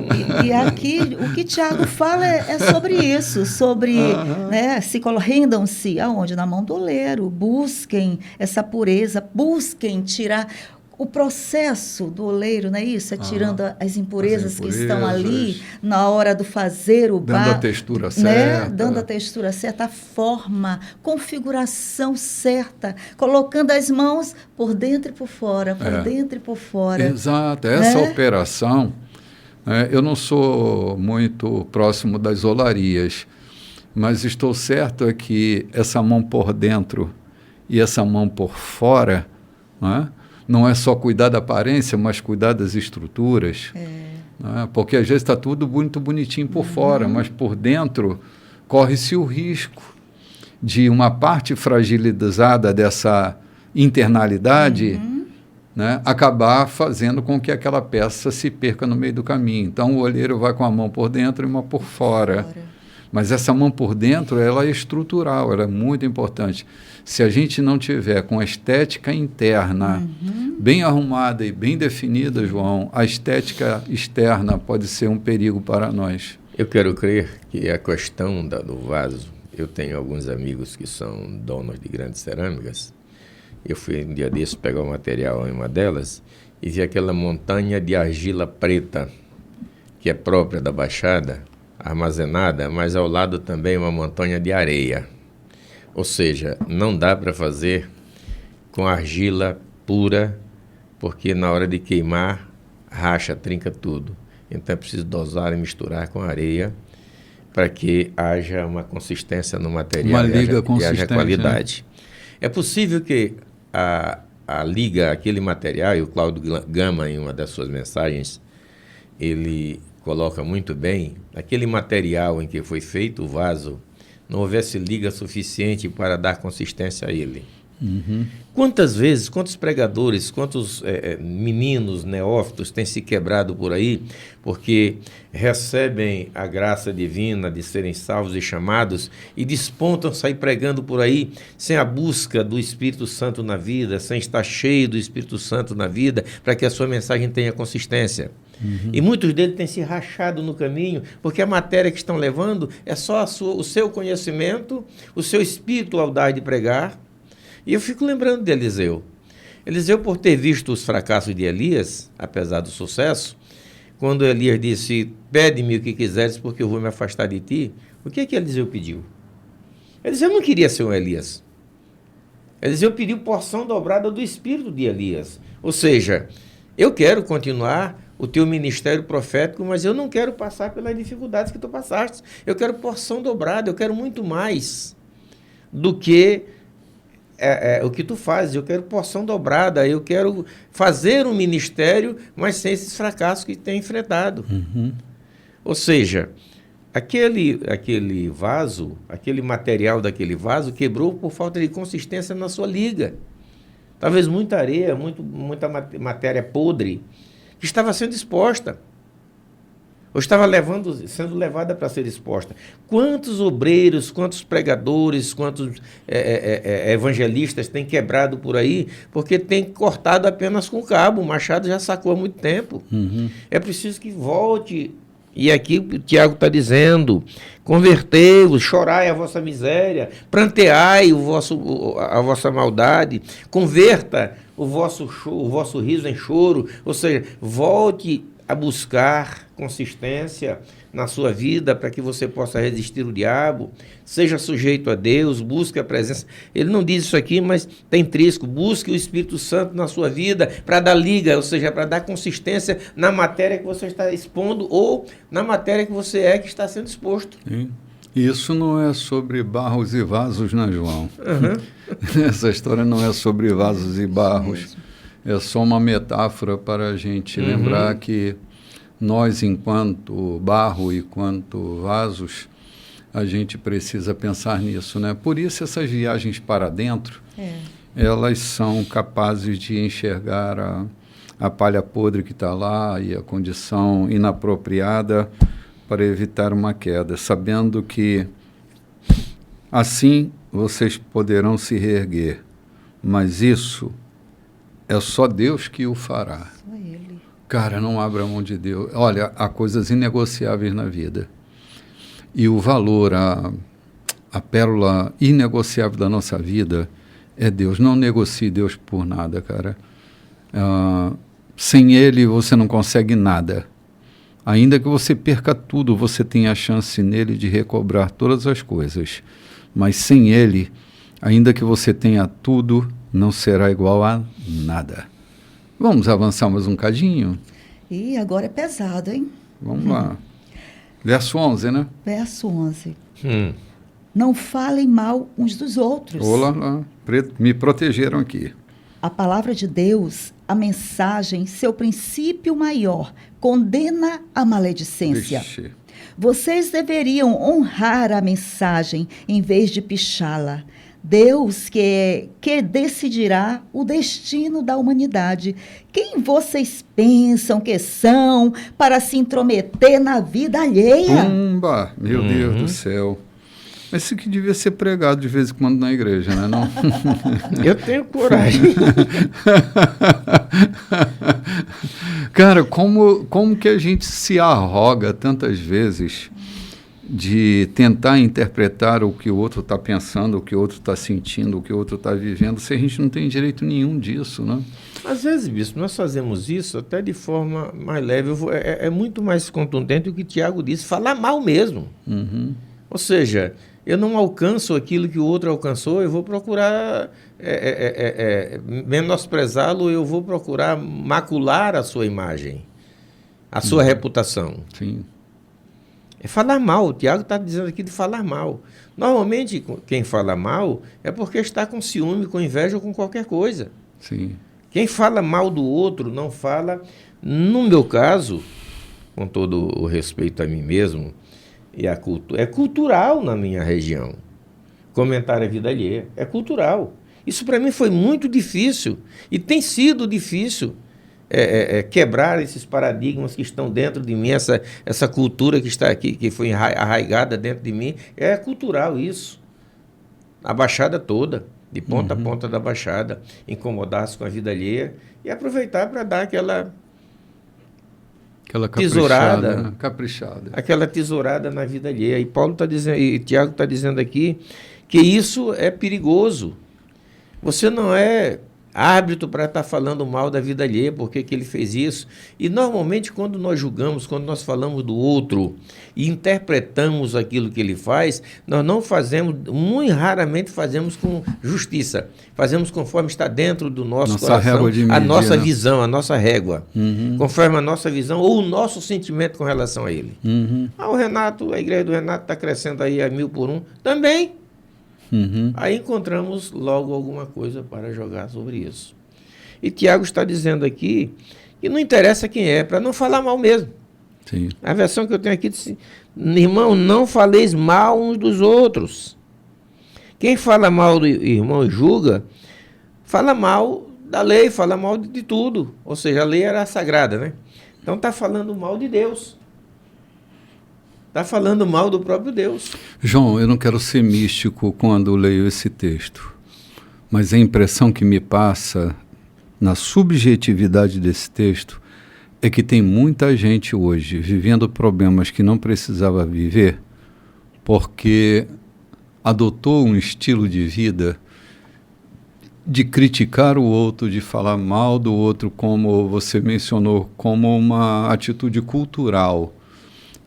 E aqui, o que Tiago fala é sobre isso, sobre, né, rendam-se aonde? Na mão do oleiro, busquem essa pureza, busquem tirar o processo do oleiro, não é isso? É tirando as impurezas que estão ali na hora do fazer o barro. Dando a textura né? certa. Dando a textura certa, a forma, configuração certa, colocando as mãos por dentro e por fora, por dentro e por fora. Exato, essa operação, eu não sou muito próximo das olarias, mas estou certo é que essa mão por dentro e essa mão por fora, não é só cuidar da aparência, mas cuidar das estruturas. Porque às vezes está tudo muito bonitinho por fora, mas por dentro corre-se o risco de uma parte fragilizada dessa internalidade acabar fazendo com que aquela peça se perca no meio do caminho. Então o olheiro vai com a mão por dentro e uma por fora. Mas essa mão por dentro, ela é estrutural, ela é muito importante. Se a gente não tiver com a estética interna bem arrumada e bem definida, João, a estética externa pode ser um perigo para nós. Eu quero crer que a questão do vaso, eu tenho alguns amigos que são donos de grandes cerâmicas. Eu fui um dia desses pegar o material em uma delas e vi aquela montanha de argila preta, que é própria da Baixada, armazenada, mas ao lado também uma montanha de areia. Ou seja, não dá para fazer com argila pura, porque na hora de queimar, racha, trinca tudo. Então é preciso dosar e misturar com areia para que haja uma consistência no material e haja qualidade. É possível que a liga, aquele material, e o Cláudio Gama, em uma das suas mensagens, ele coloca muito bem, aquele material em que foi feito o vaso, não houvesse liga suficiente para dar consistência a ele. Quantas vezes, quantos pregadores, quantos meninos neófitos têm se quebrado por aí, porque recebem a graça divina de serem salvos e chamados e despontam sair pregando por aí sem a busca do Espírito Santo na vida, sem estar cheio do Espírito Santo na vida, para que a sua mensagem tenha consistência. E muitos deles têm se rachado no caminho, porque a matéria que estão levando é só o seu conhecimento, o seu espírito ao dar de pregar. E eu fico lembrando de Eliseu. Eliseu, por ter visto os fracassos de Elias, apesar do sucesso, quando Elias disse, pede-me o que quiseres, porque eu vou me afastar de ti, o que Eliseu pediu? Eliseu não queria ser um Elias. Eliseu pediu porção dobrada do espírito de Elias. Ou seja, eu quero continuar o teu ministério profético, mas eu não quero passar pelas dificuldades que tu passaste. Eu quero porção dobrada, eu quero muito mais do que o que tu fazes. Eu quero porção dobrada, eu quero fazer um ministério, mas sem esses fracassos que tem enfrentado. Ou seja, aquele vaso, aquele material daquele vaso quebrou por falta de consistência na sua liga. Talvez muita areia, muita matéria podre, que estava sendo exposta, ou estava sendo levada para ser exposta. Quantos obreiros, quantos pregadores, quantos evangelistas têm quebrado por aí, porque tem cortado apenas com cabo, o machado já sacou há muito tempo. É preciso que volte, e aqui o Tiago está dizendo, convertei-vos, chorai a vossa miséria, pranteai a vossa maldade, converta o vosso riso em choro, ou seja, volte a buscar consistência na sua vida para que você possa resistir o diabo, seja sujeito a Deus, busque a presença. Ele não diz isso aqui, mas tem trisco, busque o Espírito Santo na sua vida para dar liga, ou seja, para dar consistência na matéria que você está expondo ou na matéria que você que está sendo exposto. Sim. Isso não é sobre barros e vasos, né, João? Essa história não é sobre vasos e barros. É só uma metáfora para a gente lembrar que nós, enquanto barro e enquanto vasos, a gente precisa pensar nisso, né? Por isso essas viagens para dentro, elas são capazes de enxergar a palha podre que está lá e a condição inapropriada para evitar uma queda, sabendo que Assim vocês poderão se reerguer, mas isso é só Deus que o fará. Só Ele. Cara, não abra mão de Deus. Olha, há coisas inegociáveis na vida. E o valor, a pérola inegociável da nossa vida é Deus. Não negocie Deus por nada, cara. Sem Ele você não consegue nada. Ainda que você perca tudo, você tem a chance nele de recobrar todas as coisas. Mas sem Ele, ainda que você tenha tudo, não será igual a nada. Vamos avançar mais um cadinho? E agora é pesado, hein? Vamos lá. Verso 11, né? Verso 11. Não falem mal uns dos outros. Olá, me protegeram aqui. A palavra de Deus, a mensagem, seu princípio maior, condena a maledicência. Vixe. Vocês deveriam honrar a mensagem em vez de pichá-la. Deus que decidirá o destino da humanidade. Quem vocês pensam que são para se intrometer na vida alheia? Pumba! Meu Deus do céu. Mas isso que devia ser pregado de vez em quando na igreja, né? Não? Eu tenho coragem. Cara, como que a gente se arroga tantas vezes de tentar interpretar o que o outro está pensando, o que o outro está sentindo, o que o outro está vivendo, se a gente não tem direito nenhum disso, né? Às vezes, bispo, nós fazemos isso até de forma mais leve. É muito mais contundente o que Tiago disse, falar mal mesmo. Ou seja, eu não alcanço aquilo que o outro alcançou, eu vou procurar menosprezá-lo, eu vou procurar macular a sua imagem, a sua reputação. Sim. É falar mal. O Tiago está dizendo aqui de falar mal. Normalmente, quem fala mal é porque está com ciúme, com inveja ou com qualquer coisa. Sim. Quem fala mal do outro não fala. No meu caso, com todo o respeito a mim mesmo, é cultural na minha região. Comentar a vida alheia é cultural. Isso para mim foi muito difícil e tem sido difícil. Quebrar esses paradigmas que estão dentro de mim, essa cultura que está aqui, que foi arraigada dentro de mim, é cultural isso. A Baixada toda, de ponta a ponta da Baixada, incomodar-se com a vida alheia e aproveitar para dar aquela tesourada, caprichada. aquela tesourada na vida alheia. E Paulo está dizendo, e Tiago está dizendo aqui que isso é perigoso. Você não é árbitro para estar falando mal da vida alheia, porque que ele fez isso. E normalmente quando nós julgamos, quando nós falamos do outro e interpretamos aquilo que ele faz, nós não fazemos, muito raramente fazemos com justiça, fazemos conforme está dentro do nosso coração, régua de medir, a nossa né? visão, a nossa régua, conforme a nossa visão ou o nosso sentimento com relação a ele. O Renato, a igreja do Renato está crescendo aí a 1000 por 1, também. Aí encontramos logo alguma coisa para jogar sobre isso. E Tiago está dizendo aqui que não interessa quem é, para não falar mal mesmo. Sim. A versão que eu tenho aqui diz: irmão, não faleis mal uns dos outros. Quem fala mal do irmão e julga, fala mal da lei, fala mal de tudo. Ou seja, a lei era sagrada, né? Então está falando mal de Deus. Está falando mal do próprio Deus. João, eu não quero ser místico quando leio esse texto, mas a impressão que me passa na subjetividade desse texto é que tem muita gente hoje vivendo problemas que não precisava viver porque adotou um estilo de vida de criticar o outro, de falar mal do outro, como você mencionou, como uma atitude cultural.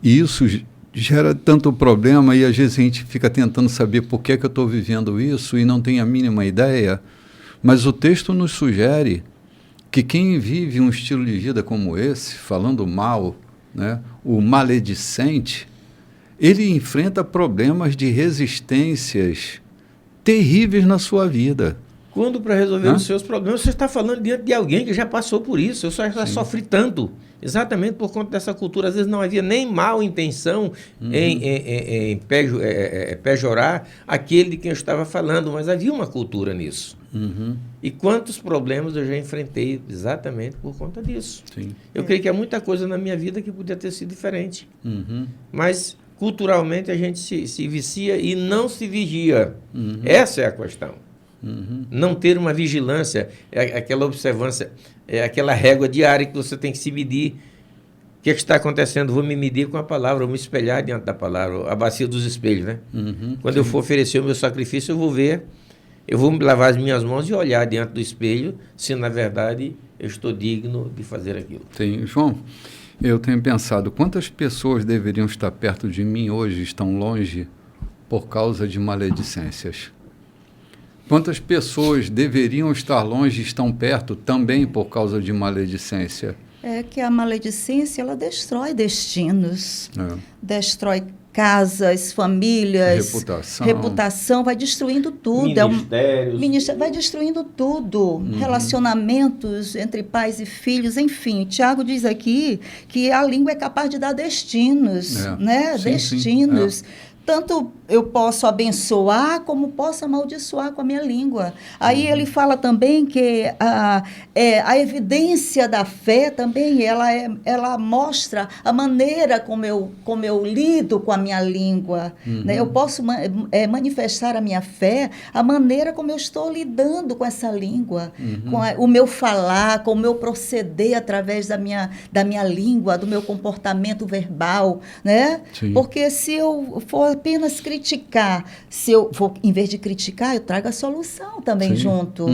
E isso gera tanto problema e às vezes a gente fica tentando saber por que é que eu estou vivendo isso e não tem a mínima ideia. Mas o texto nos sugere que quem vive um estilo de vida como esse, falando mal, né, o maledicente, ele enfrenta problemas de resistências terríveis na sua vida. Quando para resolver os seus problemas, você está falando diante de alguém que já passou por isso. Eu já sofri tanto. Exatamente por conta dessa cultura. Às vezes não havia nem mal intenção em pejorar aquele de quem eu estava falando, mas havia uma cultura nisso. E quantos problemas eu já enfrentei exatamente por conta disso. Sim. Eu creio que há muita coisa na minha vida que podia ter sido diferente. Mas culturalmente a gente se vicia e não se vigia. Essa é a questão. Não ter uma vigilância, aquela observância, aquela régua diária que você tem que se medir. O que está acontecendo? Vou me medir com a palavra, vou me espelhar diante da palavra, a bacia dos espelhos, né? Quando eu for oferecer o meu sacrifício, eu vou ver, eu vou me lavar as minhas mãos e olhar diante do espelho se, na verdade, eu estou digno de fazer aquilo. Sim, João, eu tenho pensado, quantas pessoas deveriam estar perto de mim hoje, estão longe, por causa de maledicências? Quantas pessoas deveriam estar longe e estão perto também por causa de maledicência? É que a maledicência, ela destrói destinos, destrói casas, famílias, reputação, vai destruindo tudo. Ministérios. Vai destruindo tudo. Relacionamentos entre pais e filhos, enfim. Tiago diz aqui que a língua é capaz de dar destinos, né? Sim, destinos. Sim. Tanto eu posso abençoar, como posso amaldiçoar com a minha língua. Aí ele fala também que a evidência da fé também, ela mostra a maneira como eu lido com a minha língua. Né? Eu posso manifestar a minha fé, a maneira como eu estou lidando com essa língua, com o meu falar, com o meu proceder através da minha língua, do meu comportamento verbal. Né? Porque se eu for apenas criticar, em vez de criticar, eu trago a solução também junto.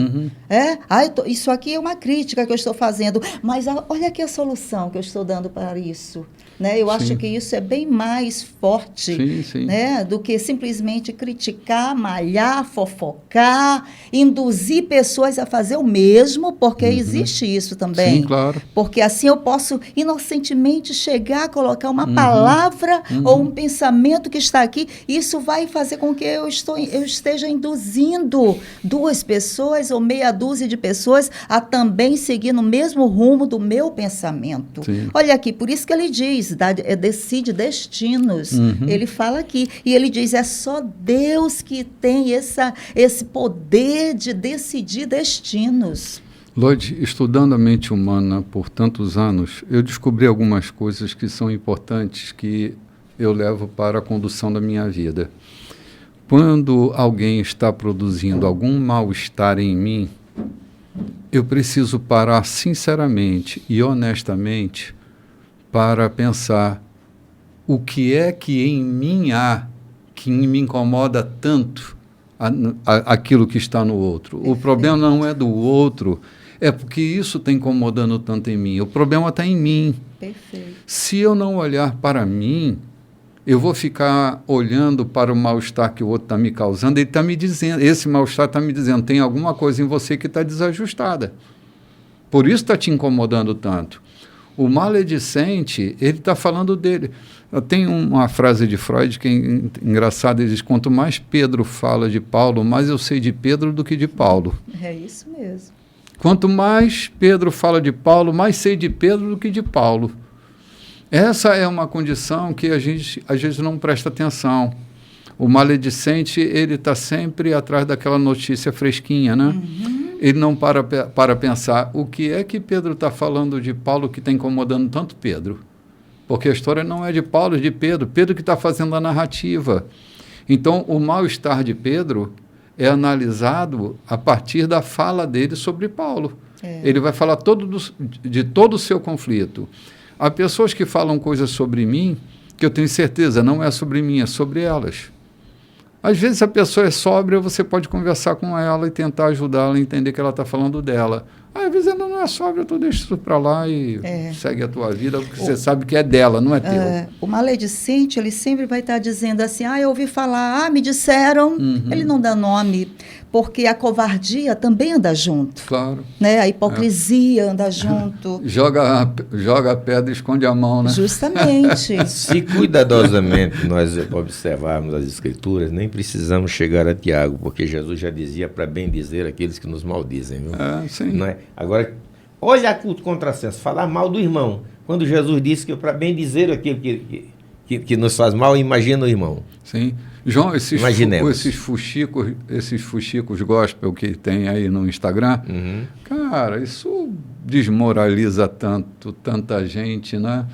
Isso aqui é uma crítica que eu estou fazendo, mas olha aqui a solução que eu estou dando para isso. Né? Eu acho que isso é bem mais forte né? Do que simplesmente criticar, malhar, fofocar, induzir pessoas a fazer o mesmo, porque existe isso também. Sim, claro. Porque assim eu posso inocentemente chegar a colocar uma palavra ou um pensamento que está aqui, isso vai fazer com que eu esteja induzindo duas pessoas ou meia dúzia de pessoas a também seguir no mesmo rumo do meu pensamento. Olha aqui, por isso que ele diz, decide destinos. Ele fala aqui, e ele diz, é só Deus que tem esse poder de decidir destinos. Lloyd, estudando a mente humana por tantos anos, eu descobri algumas coisas que são importantes que eu levo para a condução da minha vida. Quando alguém está produzindo algum mal-estar em mim, eu preciso parar sinceramente e honestamente para pensar o que é que em mim há que me incomoda tanto aquilo que está no outro. O problema não é do outro, é porque isso está incomodando tanto em mim. O problema está em mim. Perfeito. Se eu não olhar para mim, eu vou ficar olhando para o mal-estar que o outro está me causando. Ele está me dizendo, esse mal-estar está me dizendo, tem alguma coisa em você que está desajustada. Por isso está te incomodando tanto. O maledicente, ele está falando dele. Tem uma frase de Freud que é engraçada, ele diz, quanto mais Pedro fala de Paulo, mais eu sei de Pedro do que de Paulo. É isso mesmo. Quanto mais Pedro fala de Paulo, mais sei de Pedro do que de Paulo. Essa é uma condição que a gente, às vezes, não presta atenção. O maledicente, ele está sempre atrás daquela notícia fresquinha, né? Ele não para pensar o que é que Pedro está falando de Paulo que está incomodando tanto Pedro. Porque a história não é de Paulo, é de Pedro. Pedro que está fazendo a narrativa. Então, o mal-estar de Pedro é analisado a partir da fala dele sobre Paulo. Ele vai falar de todo o seu conflito. Há pessoas que falam coisas sobre mim que eu tenho certeza não é sobre mim, é sobre elas. Às vezes a pessoa é sóbria, você pode conversar com ela e tentar ajudá-la a entender que ela está falando dela. Às vezes ela não é sóbria, tu deixa isso para lá e segue a tua vida, porque você sabe que é dela, não é teu. O maledicente, ele sempre vai estar dizendo assim, eu ouvi falar, me disseram, ele não dá nome, porque a covardia também anda junto. Claro. Né? A hipocrisia anda junto. Joga a pedra e esconde a mão, né? Justamente. Se cuidadosamente nós observarmos as Escrituras, nem precisamos chegar a Tiago, porque Jesus já dizia para bem dizer aqueles que nos maldizem. Viu? Sim. Não é? Agora, olha o contrassenso, falar mal do irmão. Quando Jesus disse que para bem dizer aquele que nos faz mal, imagina o irmão. Sim. João, esses fuxicos gospel que tem aí no Instagram, cara, isso desmoraliza tanta gente, né?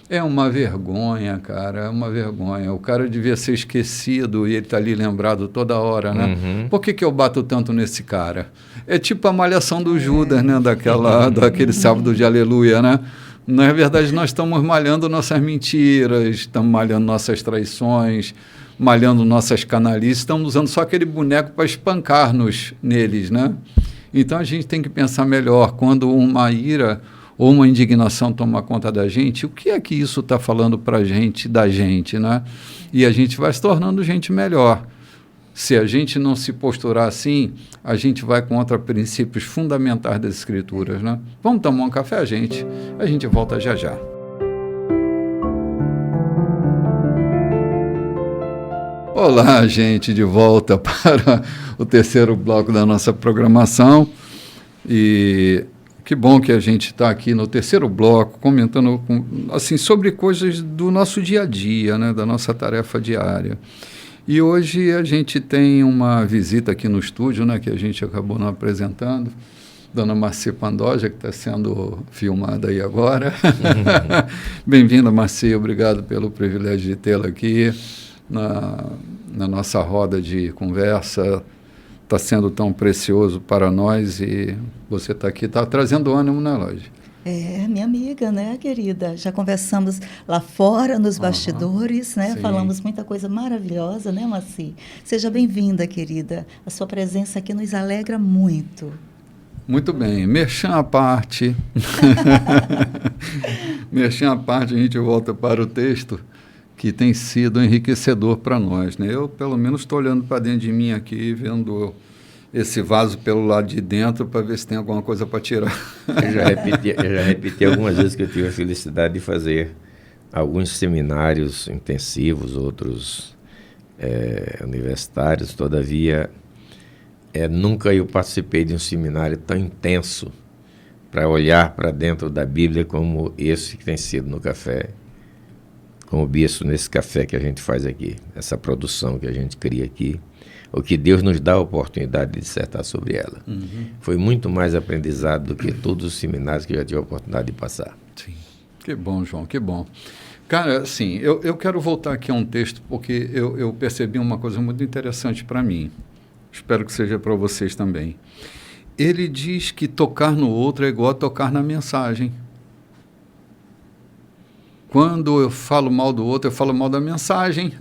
É uma vergonha, cara, é uma vergonha. O cara devia ser esquecido e ele está ali lembrado toda hora, né? Uhum. Por que eu bato tanto nesse cara? É tipo a malhação do Judas, né? Daquele sábado de aleluia, né? Na verdade, nós estamos malhando nossas mentiras, estamos malhando nossas traições, malhando nossas canalices, estamos usando só aquele boneco para espancar-nos neles, né? Então, a gente tem que pensar melhor. Quando uma ira ou uma indignação toma conta da gente, o que é que isso está falando para a gente, da gente, né? E a gente vai se tornando gente melhor. Se a gente não se posturar assim, a gente vai contra princípios fundamentais das Escrituras, né? Vamos tomar um café, gente? A gente volta já já. Olá, gente, de volta para o terceiro bloco da nossa programação. E que bom que a gente está aqui no terceiro bloco comentando assim, sobre coisas do nosso dia a dia, né, da nossa tarefa diária. E hoje a gente tem uma visita aqui no estúdio, né, que a gente acabou não apresentando, Dona Marci Pandoja, que está sendo filmada aí agora. Bem-vinda, Marci, obrigado pelo privilégio de tê-la aqui na nossa roda de conversa. Está sendo tão precioso para nós e você está aqui, está trazendo ânimo, né, Lógia? É, minha amiga, né, querida? Já conversamos lá fora, nos bastidores, né? Sim. Falamos muita coisa maravilhosa, né, Marci? Seja bem-vinda, querida. A sua presença aqui nos alegra muito. Muito bem. Merchan à parte. Merchan à parte, a gente volta para o texto que tem sido enriquecedor para nós, né? Eu, pelo menos, estou olhando para dentro de mim aqui, vendo esse vaso pelo lado de dentro para ver se tem alguma coisa para tirar. Eu já repeti algumas vezes que eu tive a felicidade de fazer alguns seminários intensivos, outros universitários. Todavia, nunca eu participei de um seminário tão intenso para olhar para dentro da Bíblia como esse que tem sido no café, como o bispo nesse café que a gente faz aqui, essa produção que a gente cria aqui, o que Deus nos dá a oportunidade de dissertar sobre ela. Uhum. Foi muito mais aprendizado do que todos os seminários que eu já tive a oportunidade de passar. Sim. Que bom, João, que bom. Cara, assim, eu quero voltar aqui a um texto porque eu percebi uma coisa muito interessante para mim. Espero que seja para vocês também. Ele diz que tocar no outro é igual a tocar na mensagem. Quando eu falo mal do outro, eu falo mal da mensagem.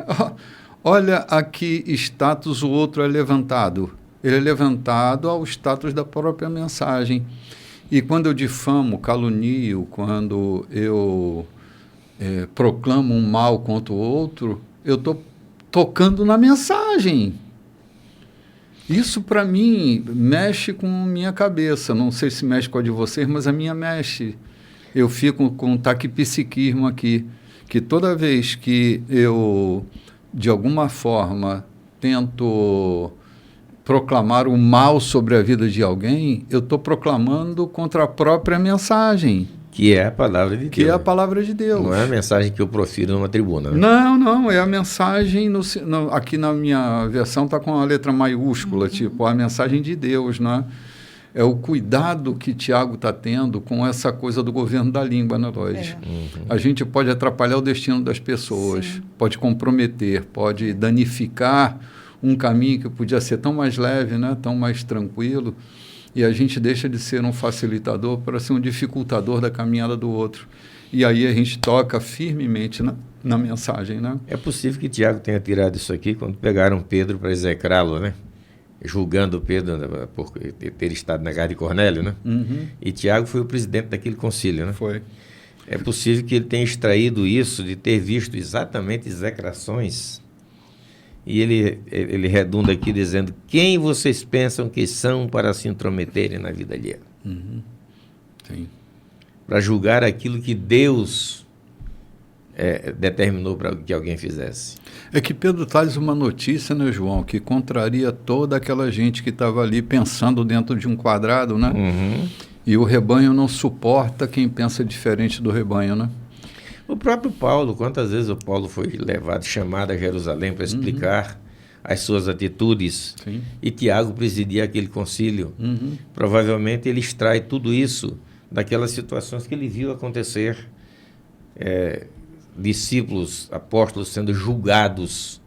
Olha a que status o outro é levantado. Ele é levantado ao status da própria mensagem. E quando eu difamo, calunio, quando eu proclamo um mal contra o outro, eu estou tocando na mensagem. Isso, para mim, mexe com minha cabeça. Não sei se mexe com a de vocês, mas a minha mexe. Eu fico com um taquipsiquismo aqui, que toda vez que eu, de alguma forma, tento proclamar o mal sobre a vida de alguém, eu estou proclamando contra a própria mensagem. Que é a palavra de Deus. Que é a palavra de Deus. Não é a mensagem que eu profiro numa tribuna, né? Não, é a mensagem, aqui na minha versão está com a letra maiúscula, tipo, a mensagem de Deus, né? É o cuidado que Tiago está tendo com essa coisa do governo da língua, né, Lois? A gente pode atrapalhar o destino das pessoas, sim, pode comprometer, pode danificar um caminho que podia ser tão mais leve, né, tão mais tranquilo, e a gente deixa de ser um facilitador para ser um dificultador da caminhada do outro. E aí a gente toca firmemente na mensagem, né? É possível que Tiago tenha tirado isso aqui quando pegaram Pedro para execrá-lo, né? Julgando Pedro por ter estado na casa de Cornélio, né? Uhum. E Tiago foi o presidente daquele concílio, né? Foi. É possível que ele tenha extraído isso de ter visto exatamente execrações. E ele redunda aqui dizendo: quem vocês pensam que são para se intrometerem na vida alheia? Uhum. Sim. Para julgar aquilo que Deus determinou para que alguém fizesse. É que Pedro traz uma notícia, né, João, que contraria toda aquela gente que estava ali pensando dentro de um quadrado, né? Uhum. E o rebanho não suporta quem pensa diferente do rebanho, né? O próprio Paulo, quantas vezes o Paulo foi chamado a Jerusalém para explicar as suas atitudes. Sim. E Tiago presidia aquele concílio. Uhum. Provavelmente ele extrai tudo isso daquelas situações que ele viu acontecer discípulos, apóstolos sendo julgados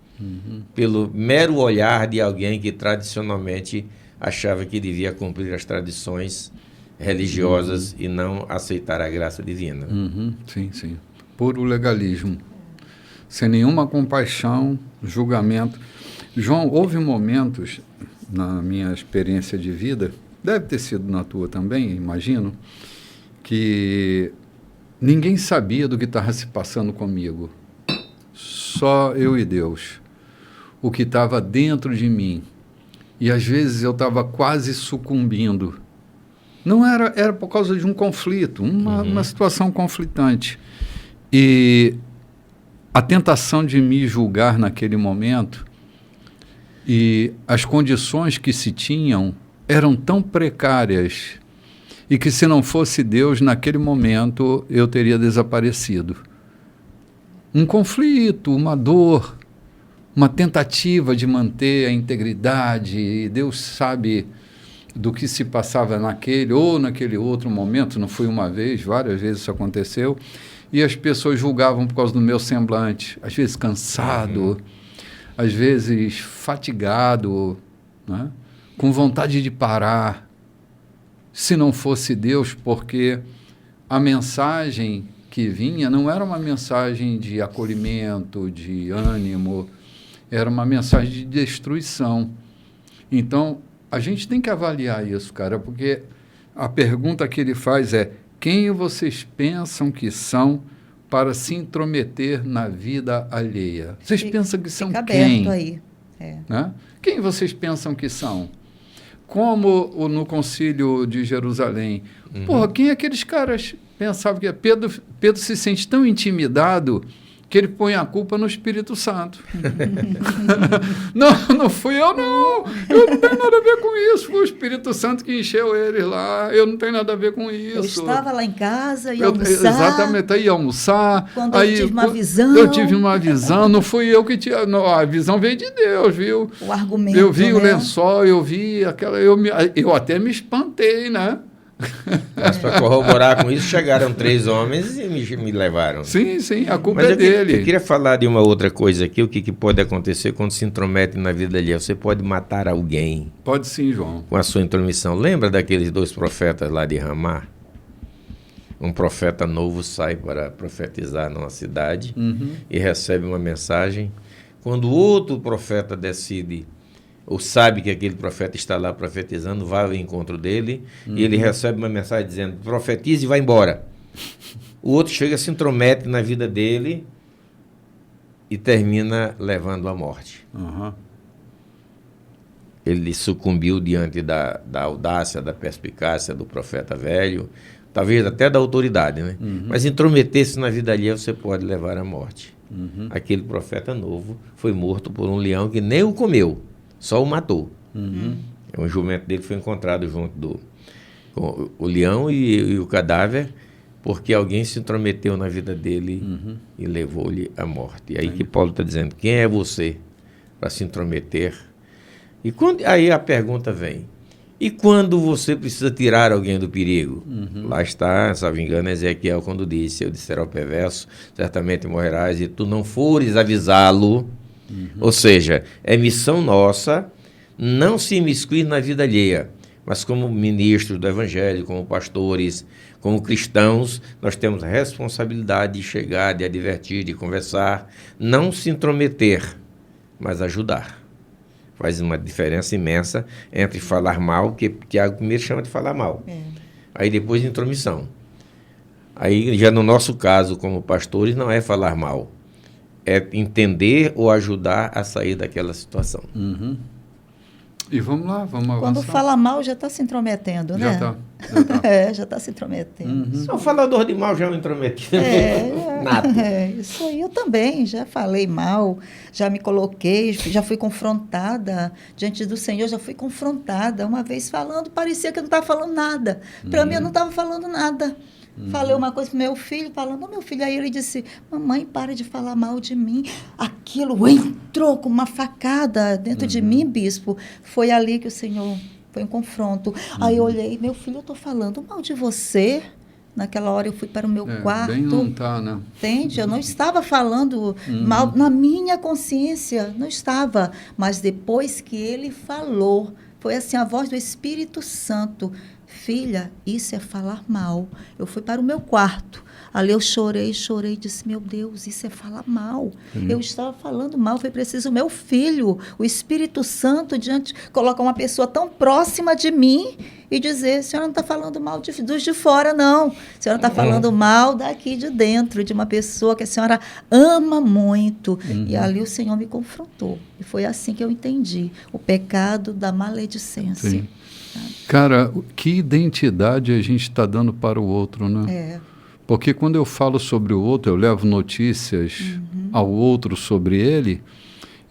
pelo mero olhar de alguém que tradicionalmente achava que devia cumprir as tradições religiosas e não aceitar a graça divina. Sim, sim. Puro legalismo. Sem nenhuma compaixão, julgamento. João, houve momentos na minha experiência de vida, deve ter sido na tua também, imagino, que ninguém sabia do que estava se passando comigo. Só eu e Deus. O que estava dentro de mim. E às vezes eu estava quase sucumbindo. Não era por causa de um conflito, uma situação conflitante. E a tentação de me julgar naquele momento e as condições que se tinham eram tão precárias e que se não fosse Deus, naquele momento eu teria desaparecido. Um conflito, uma dor, uma tentativa de manter a integridade, e Deus sabe do que se passava naquele ou naquele outro momento, não foi uma vez, várias vezes isso aconteceu, e as pessoas julgavam por causa do meu semblante, às vezes cansado, às vezes fatigado, né? Com vontade de parar, se não fosse Deus, porque a mensagem que vinha não era uma mensagem de acolhimento, de ânimo, era uma mensagem de destruição. Então, a gente tem que avaliar isso, cara, porque a pergunta que ele faz é: quem vocês pensam que são para se intrometer na vida alheia? Vocês pensam que são quem? Aí. Né? Quem vocês pensam que são? Como no Concílio de Jerusalém. Porra, quem aqueles caras pensavam que é? Pedro se sente tão intimidado que ele põe a culpa no Espírito Santo. Não fui eu, não. Eu não tenho nada a ver com isso. Foi o Espírito Santo que encheu eles lá. Eu não tenho nada a ver com isso. Eu estava lá em casa, ia almoçar. Exatamente, ia almoçar. Quando eu tive uma visão. Eu tive uma visão, não fui eu que tinha... Não, a visão veio de Deus, viu? O argumento, eu vi, né? O lençol, eu vi aquela... Eu até me espantei, né? Mas para corroborar com isso, chegaram 3 homens e me levaram. Sim, a culpa é dele. Eu queria falar de uma outra coisa aqui, o que pode acontecer quando se intromete na vida alheia. Você pode matar alguém. Pode sim, João. Com a sua intromissão. Lembra daqueles 2 profetas lá de Ramá? Um profeta novo sai para profetizar numa cidade e recebe uma mensagem. Quando outro profeta decide ou sabe que aquele profeta está lá profetizando, vai ao encontro dele e ele recebe uma mensagem dizendo: profetize e vai embora. O outro chega, se intromete na vida dele e termina levando à morte. Ele sucumbiu diante da audácia, da perspicácia do profeta velho, talvez até da autoridade, né? Mas intrometer-se na vida alheia você pode levar à morte. Aquele profeta novo foi morto por um leão que nem o comeu, só o matou. O jumento dele foi encontrado junto com o leão e o cadáver, porque alguém se intrometeu na vida dele e levou-lhe à morte. E aí que Paulo está dizendo: quem é você para se intrometer? E aí a pergunta vem: e quando você precisa tirar alguém do perigo? Lá está, se não me engano, Ezequiel, quando disse: eu disser ao perverso, certamente morrerás, e tu não fores avisá-lo. Ou seja, é missão nossa não se imiscuir na vida alheia, mas como ministros do Evangelho, como pastores, como cristãos, nós temos a responsabilidade de chegar, de advertir, de conversar, não se intrometer, mas ajudar. Faz uma diferença imensa entre falar mal, que Tiago primeiro chama de falar mal, aí depois intromissão. Aí já no nosso caso, como pastores, não é falar mal, é entender ou ajudar a sair daquela situação. E vamos lá, vamos avançar. Quando fala mal, já está se intrometendo, né? Já está. Já está se intrometendo. Só falador de mal já é um intrometido. Nato. Isso aí eu também, já falei mal, já me coloquei, já fui confrontada diante do Senhor, já fui confrontada. Uma vez falando, parecia que eu não estava falando nada. Para mim, eu não estava falando nada. Falei uma coisa para meu filho, falando: meu filho, aí ele disse: mamãe, para de falar mal de mim. Aquilo entrou com uma facada dentro de mim, bispo. Foi ali que o Senhor foi um confronto. Aí eu olhei: meu filho, eu estou falando mal de você? Naquela hora eu fui para o meu quarto. Bem não tá, né? Entende? Eu não estava falando mal na minha consciência, não estava. Mas depois que ele falou, foi assim a voz do Espírito Santo. Filha, isso é falar mal. Eu fui para o meu quarto. Ali eu chorei, disse, meu Deus, isso é falar mal. Eu estava falando mal, foi preciso o meu filho, o Espírito Santo, colocar uma pessoa tão próxima de mim e dizer, a senhora não está falando mal dos de fora, não. A senhora está falando mal daqui de dentro, de uma pessoa que a senhora ama muito. E ali o Senhor me confrontou. E foi assim que eu entendi o pecado da maledicência. Sim. Cara, que identidade a gente está dando para o outro, né? Porque quando eu falo sobre o outro, eu levo notícias ao outro sobre ele,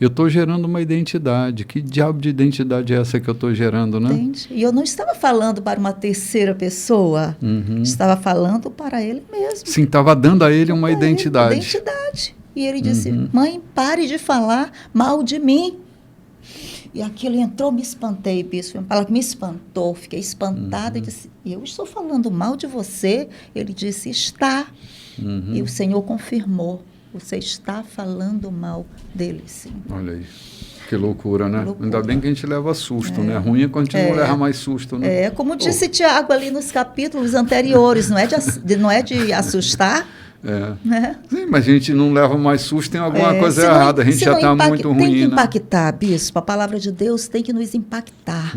eu estou gerando uma identidade. Que diabo de identidade é essa que eu estou gerando, né? Entende? E eu não estava falando para uma terceira pessoa, estava falando para ele mesmo. Sim, estava dando a ele uma identidade. Identidade. E ele disse, mãe, pare de falar mal de mim. E aquilo entrou, me espantei, bispo. Uma palavra que me espantou, fiquei espantada e disse, eu estou falando mal de você? Ele disse, está. E o Senhor confirmou, você está falando mal dele, sim. Olha aí, que loucura, né? Loucura. Ainda bem que a gente leva susto, né? Ruim é quando a gente não leva mais susto, né? Como disse Tiago ali nos capítulos anteriores, não é de assustar? Sim, mas a gente não leva mais susto, tem alguma coisa errada, a gente já está muito ruim. Tem que impactar, bispo, a palavra de Deus tem que nos impactar,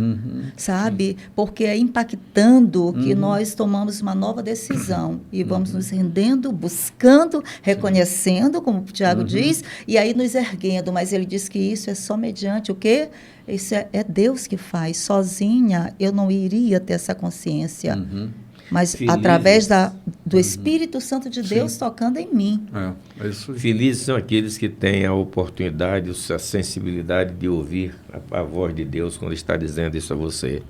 sabe? Porque é impactando que nós tomamos uma nova decisão e vamos nos rendendo, buscando, reconhecendo, como o Tiago diz, e aí nos erguendo, mas ele diz que isso é só mediante o quê? Isso é Deus que faz, sozinha eu não iria ter essa consciência. Mas felizes, através do Espírito Santo de Deus tocando em mim. É isso aí. Felizes são aqueles que têm a oportunidade, a sensibilidade de ouvir a voz de Deus quando está dizendo isso a você.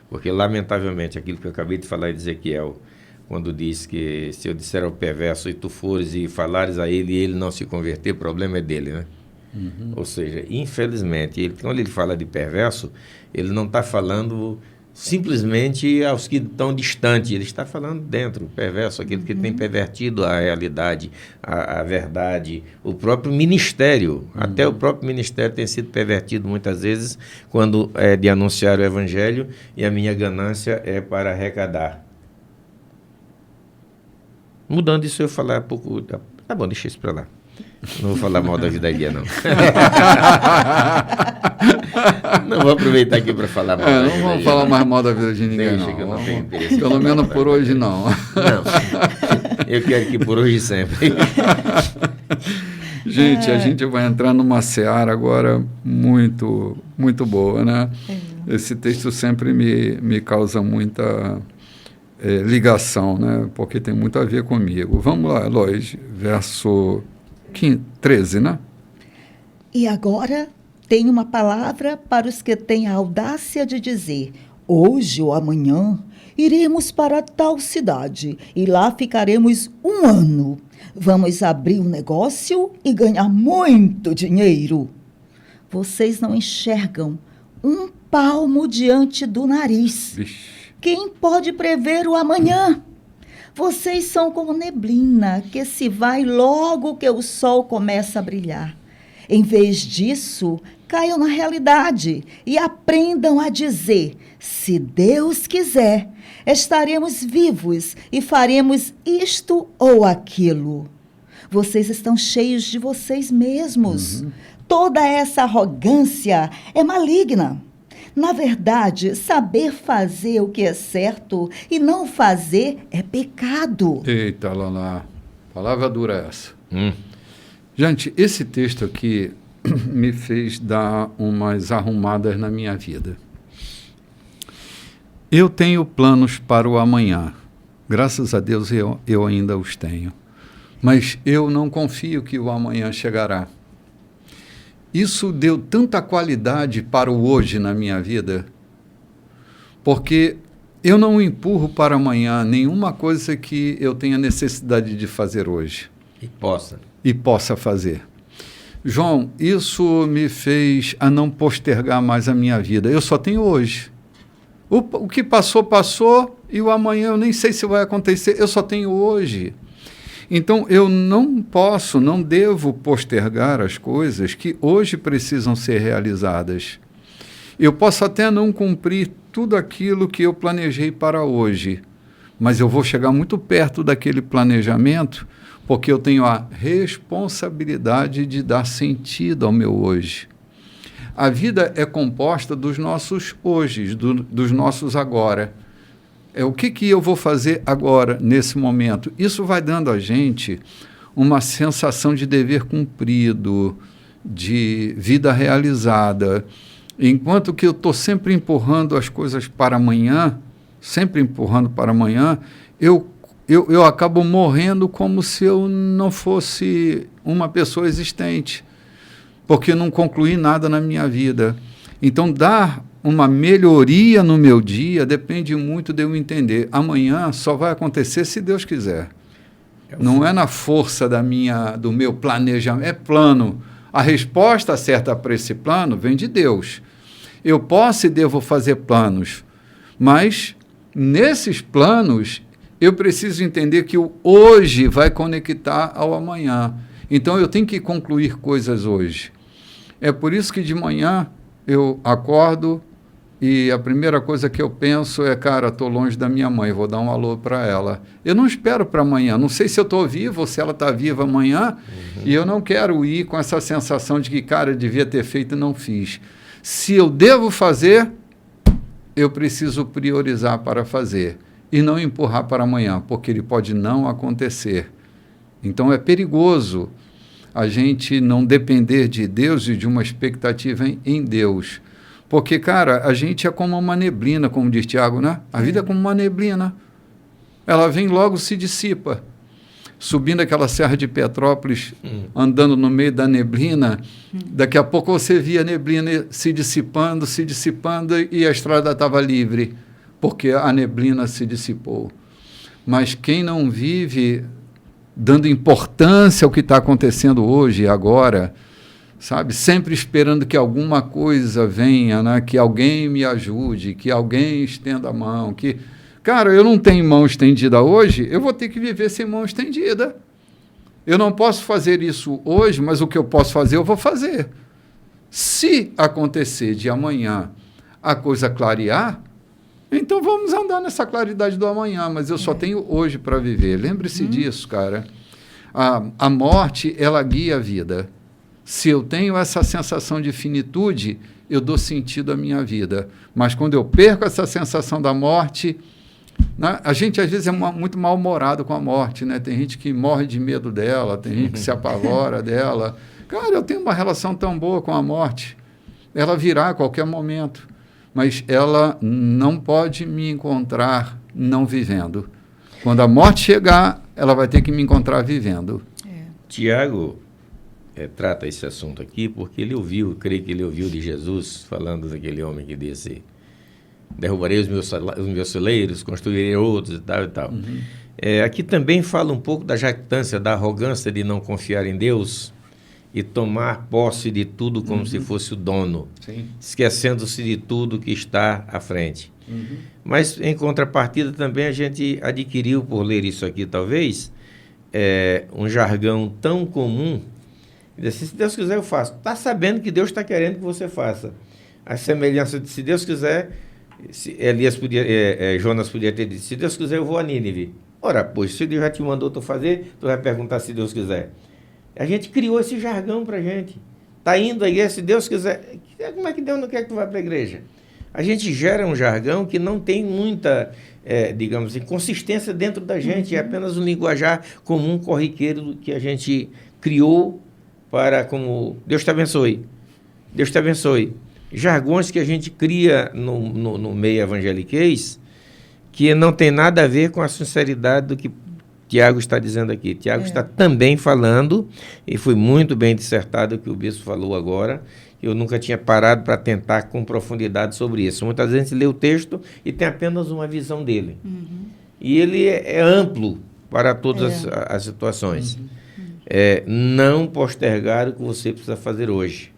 Porque, lamentavelmente, aquilo que eu acabei de falar em Ezequiel, quando diz que se eu disser ao perverso e tu fores e falares a ele e ele não se converter, o problema é dele, né? Ou seja, infelizmente, quando ele fala de perverso, ele não está falando simplesmente aos que estão distantes, ele está falando dentro, perverso, aquele que tem pervertido a realidade, a verdade, o próprio ministério, até o próprio ministério tem sido pervertido muitas vezes quando é de anunciar o evangelho e a minha ganância é para arrecadar. Mudando isso, eu falar um pouco, tá bom, deixa isso para lá. Não vou falar mal da vida guia, não. Não vou aproveitar aqui para falar mal da vida. Não vamos falar mais mal da vida de ninguém, não. Que eu não tenho interesse. Pelo menos por hoje, não. Não. Eu quero que por hoje sempre. Gente, a gente vai entrar numa seara agora muito, muito boa, né? Esse texto sempre me causa muita ligação, né? Porque tem muito a ver comigo. Vamos lá, Eloís, verso 13, né? E agora tem uma palavra para os que têm a audácia de dizer, hoje ou amanhã iremos para tal cidade e lá ficaremos 1 ano. Vamos abrir um negócio e ganhar muito dinheiro. Vocês não enxergam um palmo diante do nariz. Vixe. Quem pode prever o amanhã? Vocês são como neblina que se vai logo que o sol começa a brilhar. Em vez disso, caiam na realidade e aprendam a dizer, se Deus quiser, estaremos vivos e faremos isto ou aquilo. Vocês estão cheios de vocês mesmos. Toda essa arrogância é maligna. Na verdade, saber fazer o que é certo e não fazer é pecado. Eita, lá. Palavra dura essa. Gente, esse texto aqui me fez dar umas arrumadas na minha vida. Eu tenho planos para o amanhã. Graças a Deus eu ainda os tenho. Mas eu não confio que o amanhã chegará. Isso deu tanta qualidade para o hoje na minha vida, porque eu não empurro para amanhã nenhuma coisa que eu tenha necessidade de fazer hoje. E possa fazer. João, isso me fez a não postergar mais a minha vida. Eu só tenho hoje. O que passou, passou, E o amanhã eu nem sei se vai acontecer, eu só tenho hoje. Então, eu não posso, não devo postergar as coisas que hoje precisam ser realizadas. Eu posso até não cumprir tudo aquilo que eu planejei para hoje, mas eu vou chegar muito perto daquele planejamento, porque eu tenho a responsabilidade de dar sentido ao meu hoje. A vida é composta dos nossos hojes, dos nossos agora. O que eu vou fazer agora, nesse momento? Isso vai dando a gente uma sensação de dever cumprido, de vida realizada. Enquanto que eu estou sempre empurrando as coisas para amanhã, eu acabo morrendo como se eu não fosse uma pessoa existente, porque eu não concluí nada na minha vida. Então, dar uma melhoria no meu dia depende muito de eu entender. Amanhã só vai acontecer se Deus quiser. Não é na força do meu planejamento, é plano. A resposta certa para esse plano vem de Deus. Eu posso e devo fazer planos, mas nesses planos eu preciso entender que o hoje vai conectar ao amanhã. Então eu tenho que concluir coisas hoje. É por isso que de manhã eu acordo e a primeira coisa que eu penso é, cara, estou longe da minha mãe, vou dar um alô para ela. Eu não espero para amanhã, não sei se eu estou vivo ou se ela está viva amanhã, e eu não quero ir com essa sensação de que, cara, eu devia ter feito e não fiz. Se eu devo fazer, eu preciso priorizar para fazer e não empurrar para amanhã, porque ele pode não acontecer. Então é perigoso a gente não depender de Deus e de uma expectativa em Deus. Porque, cara, a gente é como uma neblina, como diz Tiago, né? A vida é como uma neblina. Ela vem logo, se dissipa. Subindo aquela serra de Petrópolis, andando no meio da neblina, daqui a pouco você via a neblina se dissipando, e a estrada estava livre, porque a neblina se dissipou. Mas quem não vive dando importância ao que está acontecendo hoje e agora, sabe, sempre esperando que alguma coisa venha, né? Que alguém me ajude, que alguém estenda a mão, que... Cara, eu não tenho mão estendida hoje, eu vou ter que viver sem mão estendida. Eu não posso fazer isso hoje, mas o que eu posso fazer, eu vou fazer. Se acontecer de amanhã a coisa clarear, então vamos andar nessa claridade do amanhã, mas eu só tenho hoje para viver. Lembre-se disso, cara. A morte, ela guia a vida. Se eu tenho essa sensação de finitude, eu dou sentido à minha vida. Mas quando eu perco essa sensação da morte, né, a gente às vezes é muito mal-humorado com a morte, né? Tem gente que morre de medo dela, tem gente que se apavora dela. Cara, eu tenho uma relação tão boa com a morte. Ela virá a qualquer momento, mas ela não pode me encontrar não vivendo. Quando a morte chegar, ela vai ter que me encontrar vivendo. Tiago trata esse assunto aqui porque ele ouviu, creio que ele ouviu de Jesus falando daquele homem que disse: derrubarei os meus celeiros, construirei outros e tal e tal. Aqui também fala um pouco da jactância, da arrogância de não confiar em Deus e tomar posse de tudo como se fosse o dono, esquecendo-se de tudo que está à frente. Mas, em contrapartida, também a gente adquiriu, por ler isso aqui talvez, um jargão tão comum, assim, se Deus quiser eu faço. Está sabendo que Deus está querendo que você faça. A semelhança de se Deus quiser, Jonas podia ter dito, se Deus quiser eu vou a Nínive. Ora, pois, se Deus já te mandou tu fazer, tu vai perguntar se Deus quiser. A gente criou esse jargão para a gente. Está indo à igreja, se Deus quiser. Como é que Deus não quer que tu vá para a igreja? A gente gera um jargão que não tem muita, digamos assim, consistência dentro da gente. É apenas um linguajar comum, corriqueiro, que a gente criou para, como, Deus te abençoe. Deus te abençoe. Jargões que a gente cria no meio evangeliquez, que não tem nada a ver com a sinceridade do que Tiago está dizendo aqui. Tiago está também falando, e foi muito bem dissertado o que o bispo falou agora. Eu nunca tinha parado para tentar com profundidade sobre isso. Muitas vezes a gente lê o texto e tem apenas uma visão dele. E ele é amplo para todas as situações. Não postergar o que você precisa fazer hoje.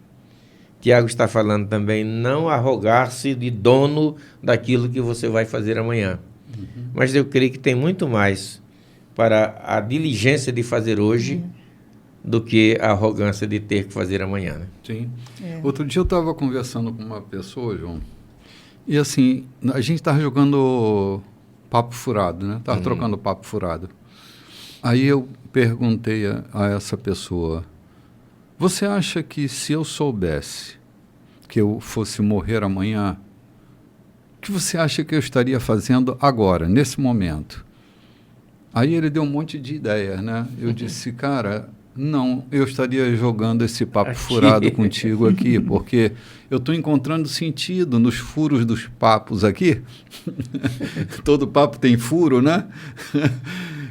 Tiago está falando também, não arrogar-se de dono daquilo que você vai fazer amanhã. Mas eu creio que tem muito mais para a diligência de fazer hoje do que a arrogância de ter que fazer amanhã, né? Sim. Outro dia eu estava conversando com uma pessoa, João, e assim, a gente estava jogando papo furado, né? Estava trocando papo furado. Aí eu perguntei a essa pessoa, você acha que se eu soubesse que eu fosse morrer amanhã, o que você acha que eu estaria fazendo agora, nesse momento? Aí ele deu um monte de ideias, né? Eu disse, cara, não, eu estaria jogando esse papo furado contigo aqui, porque eu estou encontrando sentido nos furos dos papos aqui. Todo papo tem furo, né?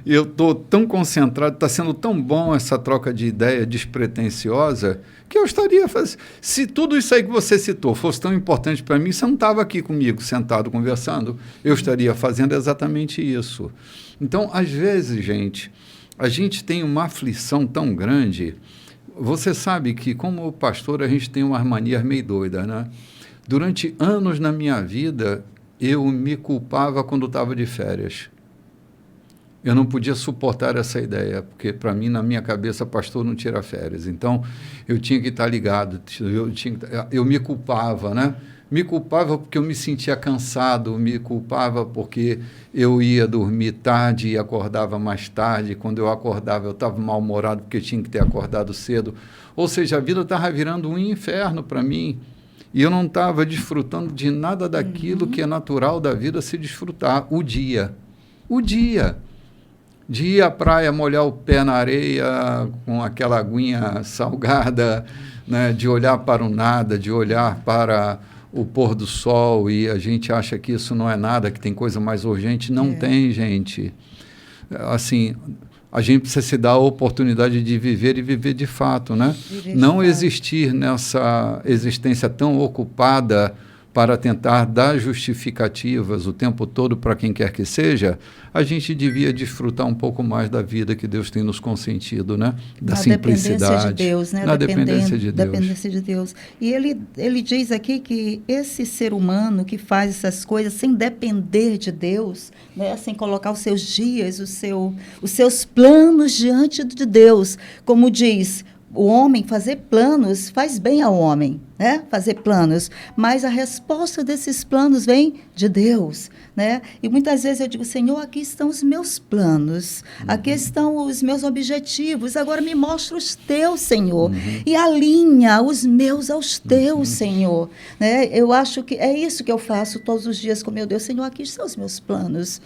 E eu estou tão concentrado, está sendo tão bom essa troca de ideia despretensiosa, que eu estaria fazendo. Se tudo isso aí que você citou fosse tão importante para mim, você não estava aqui comigo, sentado, conversando, eu estaria fazendo exatamente isso. Então, às vezes, gente, a gente tem uma aflição tão grande. Você sabe que, como pastor, a gente tem umas manias meio doidas, né? Durante anos na minha vida, eu me culpava quando estava de férias. Eu não podia suportar essa ideia, porque, para mim, na minha cabeça, pastor não tira férias. Então, eu tinha que estar ligado, eu me culpava, né? Me culpava porque eu me sentia cansado, me culpava porque eu ia dormir tarde e acordava mais tarde. Quando eu acordava, eu estava mal-humorado porque tinha que ter acordado cedo. Ou seja, a vida estava virando um inferno para mim. E eu não estava desfrutando de nada daquilo que é natural da vida se desfrutar. O dia. De ir à praia, molhar o pé na areia com aquela aguinha salgada, né? De olhar para o nada, de olhar para o pôr do sol, e a gente acha que isso não é nada, que tem coisa mais urgente. Não tem, gente. Assim, a gente precisa se dar a oportunidade de viver e viver de fato, né? Não existir nessa existência tão ocupada para tentar dar justificativas o tempo todo para quem quer que seja. A gente devia desfrutar um pouco mais da vida que Deus tem nos consentido, né? Da simplicidade. Na dependência de Deus, né? Na dependência de Deus. Dependência de Deus. E ele diz aqui que esse ser humano que faz essas coisas sem depender de Deus, né? Sem colocar os seus dias, os seus planos diante de Deus, como diz, o homem fazer planos faz bem ao homem, né? Fazer planos, mas a resposta desses planos vem de Deus, né? E muitas vezes eu digo, Senhor, aqui estão os meus planos, aqui estão os meus objetivos, agora me mostra os teus, Senhor, e alinha os meus aos teus, Senhor, né? Eu acho que é isso que eu faço todos os dias com meu Deus, Senhor, aqui estão os meus planos,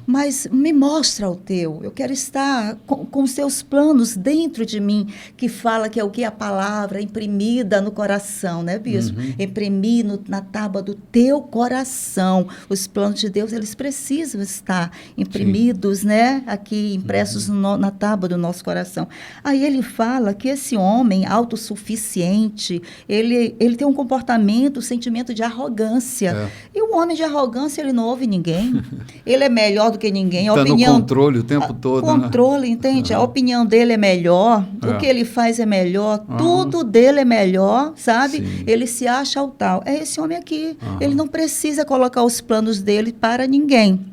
mas me mostra o teu, eu quero estar com os teus planos dentro de mim, que fala que é o que? A palavra imprimida no coração, né, bispo? Imprimir na tábua do teu coração. Os planos de Deus, eles precisam estar imprimidos, né? Aqui, impressos na tábua do nosso coração. Aí ele fala que esse homem autossuficiente, ele tem um comportamento, um sentimento de arrogância. E o homem de arrogância, ele não ouve ninguém. Ele é melhor do que ninguém. Está no controle o tempo todo. Controle, né? Entende? A opinião dele é melhor, o que ele faz é melhor, tudo dele é melhor, sabe? Sim. Ele se acha o tal. É esse homem aqui. Ele não precisa colocar os planos dele para ninguém.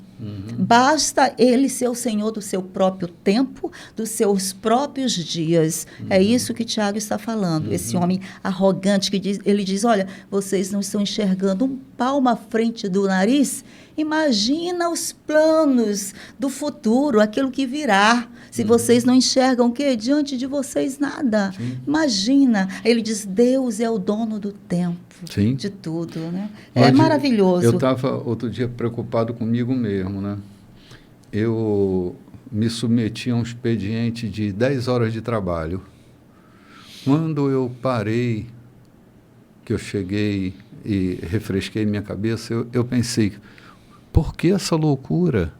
Basta ele ser o senhor do seu próprio tempo, dos seus próprios dias. É isso que Tiago está falando. Esse homem arrogante que ele diz, olha, vocês não estão enxergando um palmo à frente do nariz? Imagina os planos do futuro, aquilo que virá. Se vocês não enxergam o quê? Diante de vocês nada. Sim. Imagina. Ele diz, Deus é o dono do tempo. Sim. De tudo, né? É maravilhoso. Eu estava outro dia preocupado comigo mesmo, né? Eu me submeti a um expediente de 10 horas de trabalho. Quando eu parei, que eu cheguei e refresquei minha cabeça, eu pensei, por que essa loucura?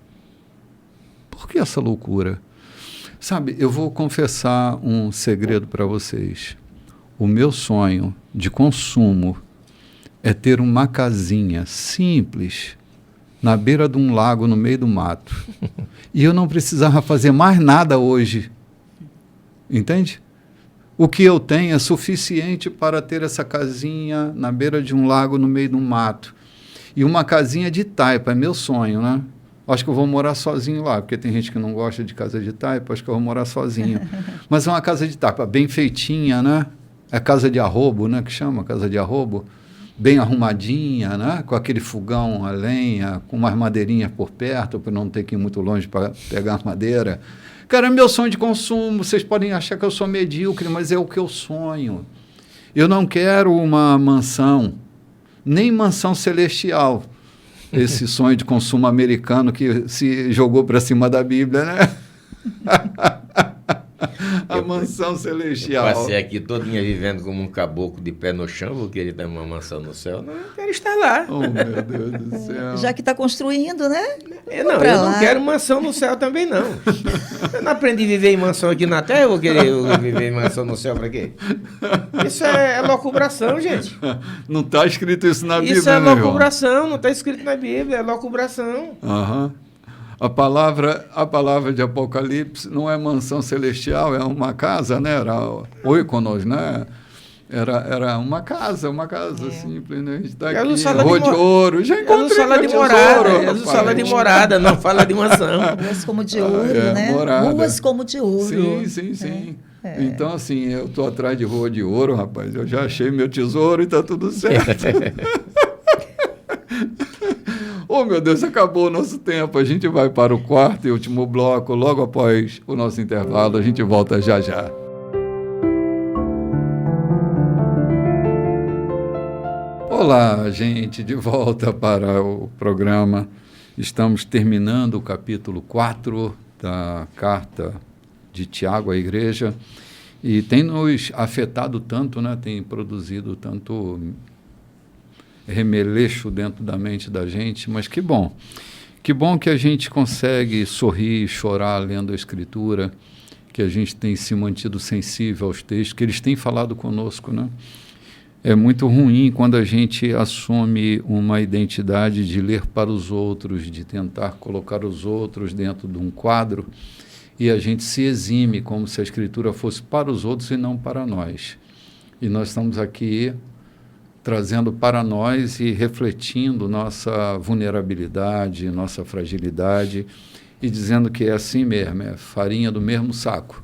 Por que essa loucura? Sabe, eu vou confessar um segredo para vocês. O meu sonho de consumo é ter uma casinha simples na beira de um lago, no meio do mato. E eu não precisava fazer mais nada hoje. Entende? O que eu tenho é suficiente para ter essa casinha na beira de um lago, no meio de um mato. E uma casinha de taipa, é meu sonho, né? Acho que eu vou morar sozinho lá, porque tem gente que não gosta de casa de taipa, acho que eu vou morar sozinho. Mas é uma casa de taipa bem feitinha, né? É casa de arrobo, né? Que chama casa de arrobo. Bem arrumadinha, né? Com aquele fogão a lenha, com umas madeirinhas por perto, para não ter que ir muito longe para pegar madeira. Cara, é meu sonho de consumo. Vocês podem achar que eu sou medíocre, mas é o que eu sonho. Eu não quero uma mansão, nem mansão celestial. Esse sonho de consumo americano que se jogou para cima da Bíblia, né? A mansão celestial. Eu passei aqui todinha vivendo como um caboclo de pé no chão, vou querer ter uma mansão no céu. Não, eu quero estar lá. Oh, meu Deus do céu. Já que está construindo, né? Eu não quero mansão no céu também, não. Eu não aprendi a viver em mansão aqui na Terra, eu vou querer viver em mansão no céu para quê? Isso é locubração, gente. Não está escrito isso na Bíblia, isso é né, locubração, não está escrito na Bíblia, é locubração. Aham. A palavra de Apocalipse não é mansão celestial, é uma casa, né? Era oikonos, né? Era uma casa simples, né? A gente está aqui, rua de ouro. Já encontrei fala de morada, Jesus fala de morada, não fala de mansão. Ruas como de ouro, né? Morada. Ruas como de ouro. Sim. Então, assim, eu estou atrás de rua de ouro, rapaz. Eu já achei meu tesouro e está tudo certo. Oh, meu Deus, acabou o nosso tempo. A gente vai para o quarto e último bloco. Logo após o nosso intervalo, a gente volta já já. Olá, gente, de volta para o programa. Estamos terminando o capítulo 4 da carta de Tiago à igreja. E tem nos afetado tanto, né? Tem produzido tanto remeleixo dentro da mente da gente, mas que bom que a gente consegue sorrir e chorar lendo a Escritura, que a gente tem se mantido sensível aos textos, que eles têm falado conosco, né? É muito ruim quando a gente assume uma identidade de ler para os outros, de tentar colocar os outros dentro de um quadro, e a gente se exime como se a Escritura fosse para os outros e não para nós. E nós estamos aqui trazendo para nós e refletindo nossa vulnerabilidade, nossa fragilidade e dizendo que é assim mesmo, é farinha do mesmo saco.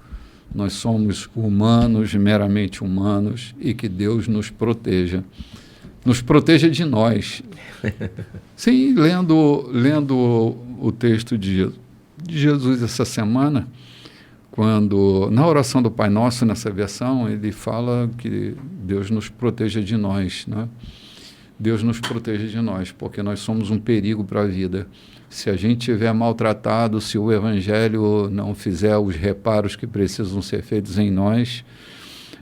Nós somos humanos, meramente humanos, e que Deus nos proteja de nós. Sim, lendo o texto de Jesus essa semana, quando, na oração do Pai Nosso, nessa versão, ele fala que Deus nos proteja de nós, né? Deus nos proteja de nós, porque nós somos um perigo para a vida. Se a gente estiver maltratado, se o Evangelho não fizer os reparos que precisam ser feitos em nós,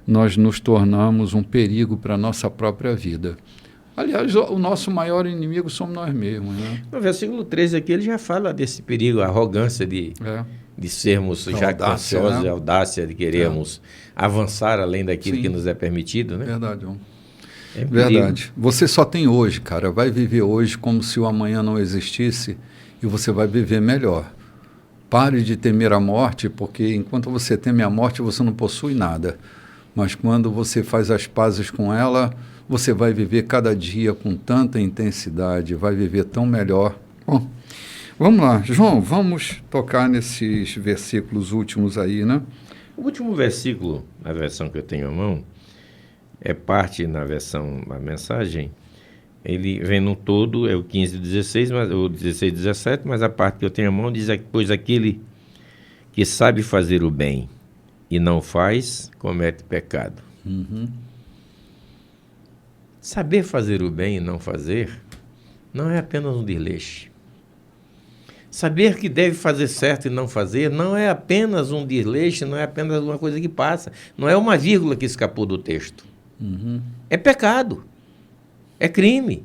nós nos tornamos um perigo para a nossa própria vida. Aliás, o nosso maior inimigo somos nós mesmos, né? No versículo 13 aqui, ele já fala desse perigo, a arrogância de sermos jactanciosos, a audácia de querermos avançar além daquilo que nos é permitido, né? Verdade, verdade. Você só tem hoje, cara. Vai viver hoje como se o amanhã não existisse e você vai viver melhor. Pare de temer a morte, porque enquanto você teme a morte, você não possui nada. Mas quando você faz as pazes com ela, você vai viver cada dia com tanta intensidade, vai viver tão melhor. Bom, vamos lá, João, vamos tocar nesses versículos últimos aí, né? O último versículo, na versão que eu tenho à mão, é parte na versão, a mensagem, ele vem no todo, é o 15 e 16, o 16 e 17, mas a parte que eu tenho à mão diz, pois aquele que sabe fazer o bem e não faz, comete pecado. Saber fazer o bem e não fazer não é apenas um desleixo. Saber que deve fazer certo e não fazer não é apenas um desleixo, não é apenas uma coisa que passa, não é uma vírgula que escapou do texto. É pecado, é crime.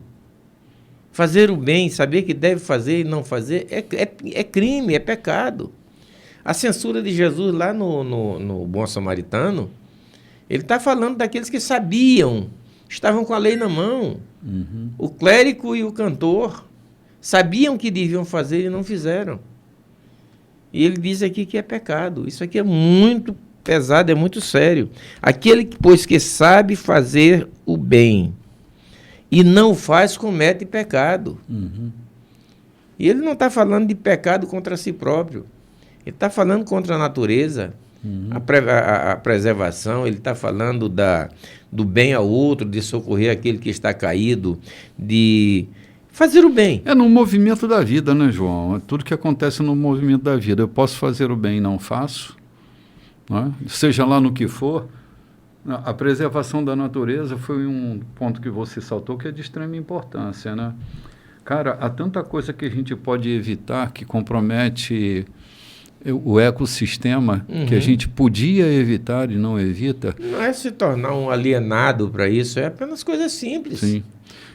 Fazer o bem, saber que deve fazer e não fazer é crime, é pecado. A censura de Jesus lá no Bom Samaritano, ele está falando daqueles que sabiam, estavam com a lei na mão. O clérigo e o cantor sabiam que deviam fazer e não fizeram. E ele diz aqui que é pecado. Isso aqui é muito pesado, é muito sério. Aquele, pois, que sabe fazer o bem e não faz, comete pecado. E ele não está falando de pecado contra si próprio. Ele está falando contra a natureza, a preservação, ele está falando do bem ao outro, de socorrer aquele que está caído, de fazer o bem. É no movimento da vida, né, João? É tudo que acontece no movimento da vida. Eu posso fazer o bem e não faço, né? Seja lá no que for. A preservação da natureza foi um ponto que você saltou que é de extrema importância, né? Cara, há tanta coisa que a gente pode evitar que compromete o ecossistema, que a gente podia evitar e não evita. Não é se tornar um alienado para isso, é apenas coisas simples. Sim.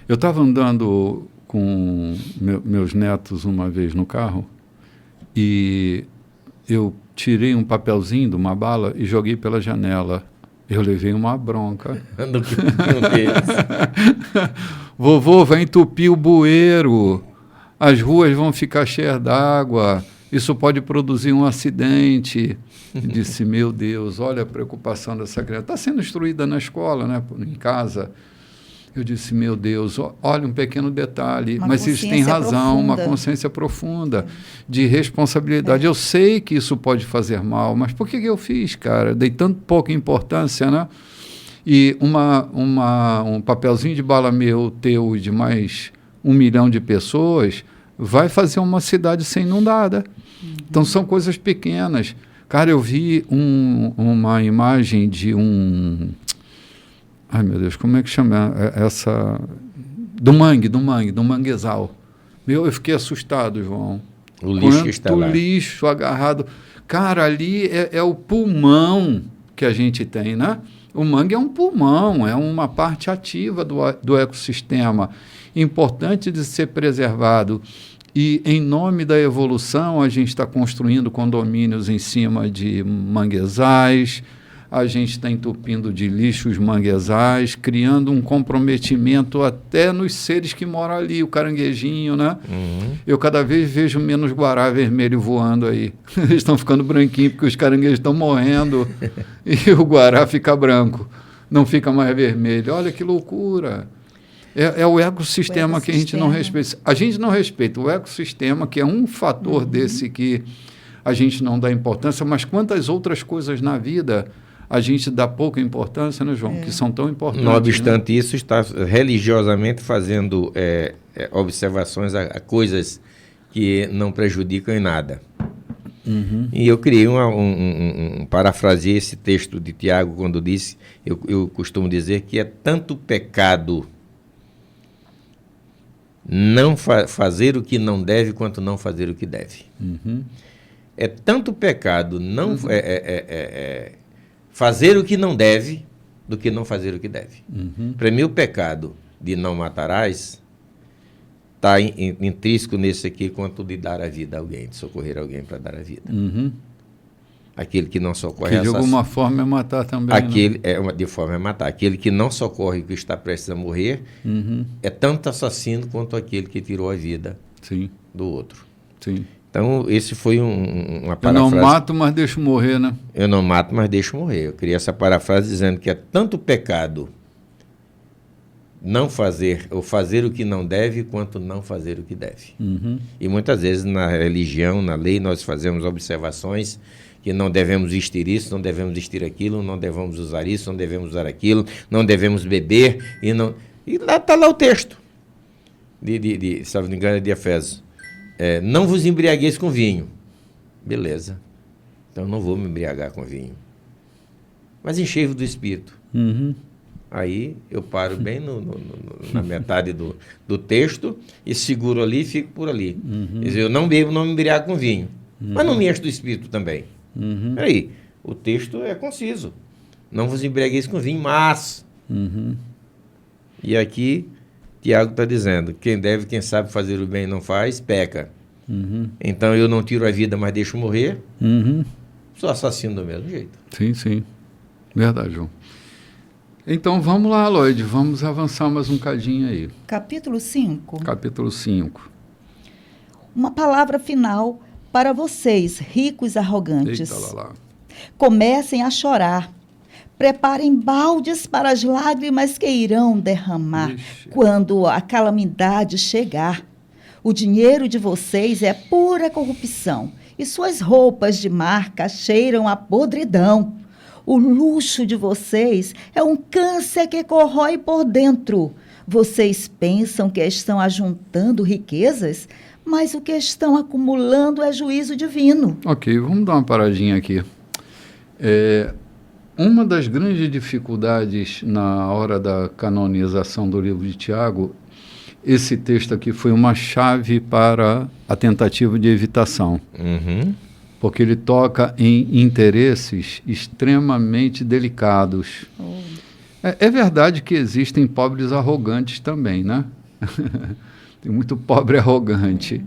Eu estava andando com meus netos uma vez no carro e eu tirei um papelzinho de uma bala e joguei pela janela. Eu levei uma bronca. Vovô, vai entupir o bueiro, as ruas vão ficar cheias d'água, isso pode produzir um acidente. Eu disse, meu Deus, olha a preocupação dessa criança. Está sendo instruída na escola, né, em casa. Eu disse, meu Deus, olha um pequeno detalhe, mas eles têm razão, uma consciência profunda de responsabilidade. Eu sei que isso pode fazer mal, mas por que eu fiz, cara? Dei tanto pouca importância, né? E um papelzinho de bala meu, teu e de mais 1 milhão de pessoas vai fazer uma cidade ser inundada. Então, são coisas pequenas. Cara, eu vi uma imagem de um... Ai, meu Deus, como é que chama essa... Do manguezal. Eu fiquei assustado, João. O lixo que está lá. O lixo agarrado. Cara, ali é o pulmão que a gente tem, né? O mangue é um pulmão, é uma parte ativa do ecossistema, importante de ser preservado. E, em nome da evolução, a gente está construindo condomínios em cima de manguezais, a gente está entupindo de lixo os manguezais, criando um comprometimento até nos seres que moram ali, o caranguejinho, né? Eu cada vez vejo menos guará vermelho voando aí. Eles estão ficando branquinhos porque os caranguejos estão morrendo e o guará fica branco, não fica mais vermelho. Olha que loucura! É o ecossistema que a gente não respeita. A gente não respeita o ecossistema, que é um fator desse que a gente não dá importância, mas quantas outras coisas na vida a gente dá pouca importância, né, João? Que são tão importantes. Não obstante isso, está religiosamente fazendo observações a coisas que não prejudicam em nada. E eu criei parafraseei esse texto de Tiago quando disse, eu costumo dizer que é tanto pecado não fazer o que não deve quanto não fazer o que deve. É tanto pecado não fazer o que não deve do que não fazer o que deve. Para mim, o pecado de não matarás está intrínseco nesse aqui quanto de dar a vida a alguém, de socorrer alguém para dar a vida. Aquele que não socorre... Que de alguma forma é matar também. Aquele, né? De forma é matar. Aquele que não socorre o que está prestes a morrer é tanto assassino quanto aquele que tirou a vida do outro. Sim. Então, esse foi uma parafrase... Eu não mato, mas deixo morrer, né? Eu não mato, mas deixo morrer. Eu criei essa parafrase dizendo que é tanto pecado não fazer, ou fazer o que não deve, quanto não fazer o que deve. E muitas vezes na religião, na lei, nós fazemos observações que não devemos vestir isso, não devemos vestir aquilo, não devemos usar isso, não devemos usar aquilo, não devemos beber, e lá está lá o texto, se não me engano, é de Efésios. Não vos embriagueis com vinho. Beleza. Então não vou me embriagar com vinho. Mas enchei-vos do Espírito. Aí eu paro bem na metade do texto e seguro ali e fico por ali. Quer dizer, eu não bebo, não me embriago com vinho. Mas não me encho do Espírito também. Peraí, o texto é conciso. Não vos embriagueis com vinho, mas... E aqui... Tiago está dizendo, quem deve, quem sabe fazer o bem e não faz, peca. Então eu não tiro a vida, mas deixo morrer, sou assassino do mesmo jeito. Sim. Verdade, João. Então vamos lá, Lloyd, vamos avançar mais um cadinho aí. Capítulo 5. Capítulo 5. Uma palavra final para vocês, ricos e arrogantes. Eita, lá. Comecem a chorar. Preparem baldes para as lágrimas que irão derramar quando a calamidade chegar. O dinheiro de vocês é pura corrupção e suas roupas de marca cheiram a podridão. O luxo de vocês é um câncer que corrói por dentro. Vocês pensam que estão ajuntando riquezas, mas o que estão acumulando é juízo divino. Ok, vamos dar uma paradinha aqui. Uma das grandes dificuldades na hora da canonização do livro de Tiago, esse texto aqui foi uma chave para a tentativa de evitação. Porque ele toca em interesses extremamente delicados. É verdade que existem pobres arrogantes também, né? Tem muito pobre arrogante.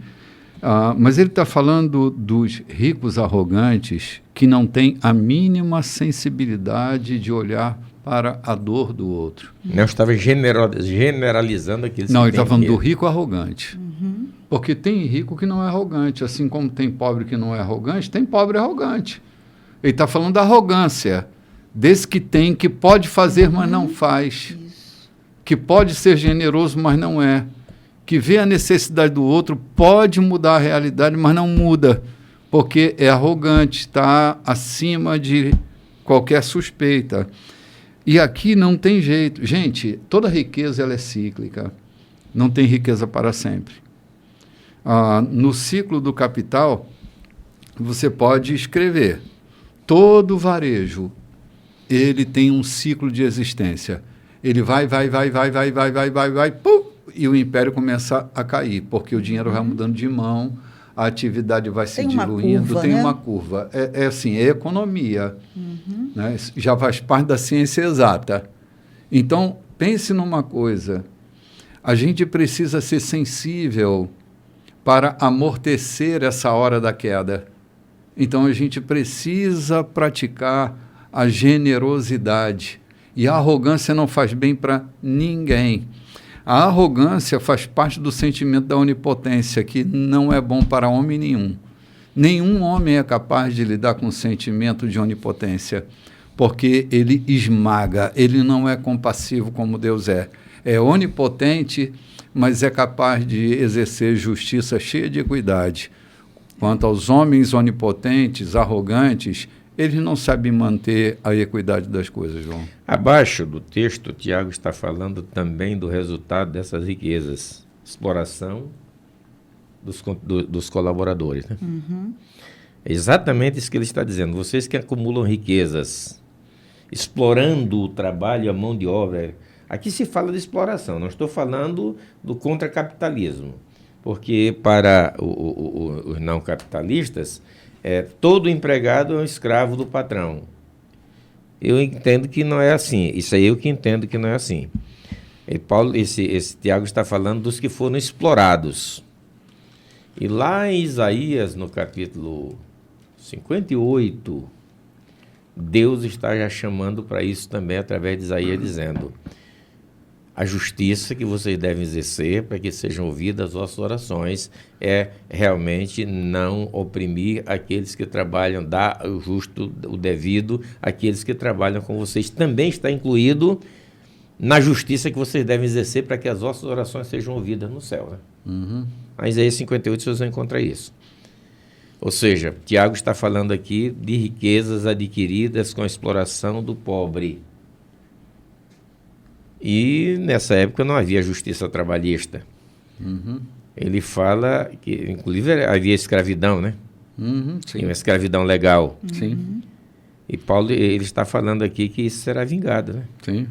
Mas ele está falando dos ricos arrogantes que não têm a mínima sensibilidade de olhar para a dor do outro. Não estava generalizando aquilo. Não, ele está falando do rico arrogante. Porque tem rico que não é arrogante. Assim como tem pobre que não é arrogante, tem pobre arrogante. Ele está falando da arrogância. Desse que tem, que pode fazer, mas não faz. Que pode ser generoso, mas não é. Que vê a necessidade do outro, pode mudar a realidade, mas não muda. Porque é arrogante, está acima de qualquer suspeita. E aqui não tem jeito. Gente, toda riqueza ela é cíclica. Não tem riqueza para sempre. No ciclo do capital, você pode escrever. Todo varejo, ele tem um ciclo de existência. Ele vai, pum, e o império começa a cair, porque o dinheiro vai mudando de mão, a atividade vai se diluindo, tem uma curva. É assim, é economia. Né? Já faz parte da ciência exata. Então, pense numa coisa. A gente precisa ser sensível para amortecer essa hora da queda. Então, a gente precisa praticar a generosidade. E a arrogância não faz bem para ninguém. A arrogância faz parte do sentimento da onipotência, que não é bom para homem nenhum. Nenhum homem é capaz de lidar com o sentimento de onipotência, porque ele esmaga, ele não é compassivo como Deus é. É onipotente, mas é capaz de exercer justiça cheia de equidade. Quanto aos homens onipotentes, arrogantes, eles não sabem manter a equidade das coisas, João. Abaixo do texto, Tiago está falando também do resultado dessas riquezas. Exploração dos colaboradores. Né? É exatamente isso que ele está dizendo. Vocês que acumulam riquezas, explorando o trabalho e a mão de obra. Aqui se fala de exploração, não estou falando do contracapitalismo. Porque para os não capitalistas, todo empregado é um escravo do patrão. Eu entendo que não é assim. Isso aí eu que entendo que não é assim. Esse Tiago está falando dos que foram explorados. E lá em Isaías, no capítulo 58, Deus está já chamando para isso também, através de Isaías, dizendo: a justiça que vocês devem exercer para que sejam ouvidas as vossas orações é realmente não oprimir aqueles que trabalham, dar o justo, o devido àqueles que trabalham com vocês. Também está incluído na justiça que vocês devem exercer para que as vossas orações sejam ouvidas no céu. Né? Em Isaías 58 vocês vão encontrar isso. Ou seja, Tiago está falando aqui de riquezas adquiridas com a exploração do pobre. E nessa época não havia justiça trabalhista. Ele fala que, inclusive, havia escravidão, né? Sim. Uma escravidão legal. Sim. E Paulo, ele está falando aqui que isso será vingado, né? Sim.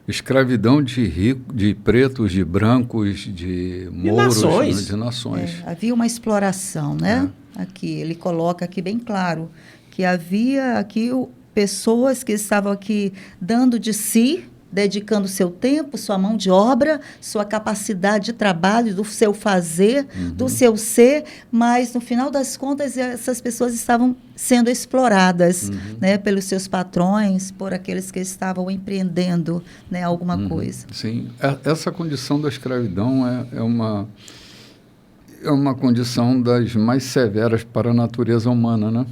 Escravidão de pretos, de brancos, de mouros, nações. De nações. Havia uma exploração, né? Aqui, ele coloca aqui bem claro que havia aqui pessoas que estavam aqui dando de si, dedicando seu tempo, sua mão de obra, sua capacidade de trabalho, do seu fazer, do seu ser, mas, no final das contas, essas pessoas estavam sendo exploradas, né, pelos seus patrões, por aqueles que estavam empreendendo, né, alguma coisa. Sim, essa condição da escravidão é uma condição das mais severas para a natureza humana, né?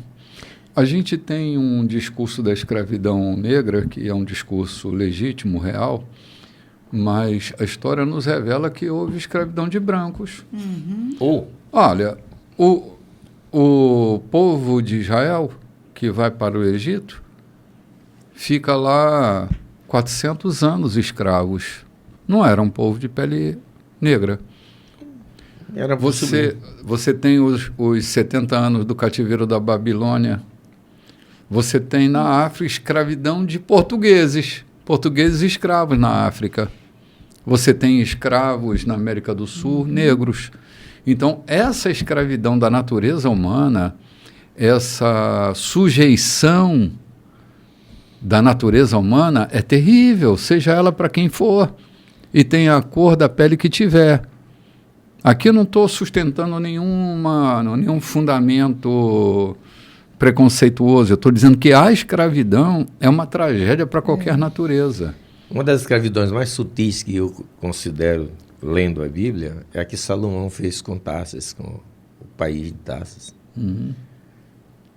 A gente tem um discurso da escravidão negra, que é um discurso legítimo, real, mas a história nos revela que houve escravidão de brancos. Uhum. Olha, o povo de Israel, que vai para o Egito, fica lá 400 anos escravos. Não era um povo de pele negra. Era Você tem os 70 anos do cativeiro da Babilônia. Você tem na África escravidão de portugueses escravos na África. Você tem escravos na América do Sul, negros. Então, essa escravidão da natureza humana, essa sujeição da natureza humana é terrível, seja ela para quem for, e tem a cor da pele que tiver. Aqui eu não estou sustentando nenhum fundamento preconceituoso. Eu estou dizendo que a escravidão é uma tragédia para qualquer natureza. Uma das escravidões mais sutis que eu considero, lendo a Bíblia, é a que Salomão fez com Tarsis, com o país de Tarsis.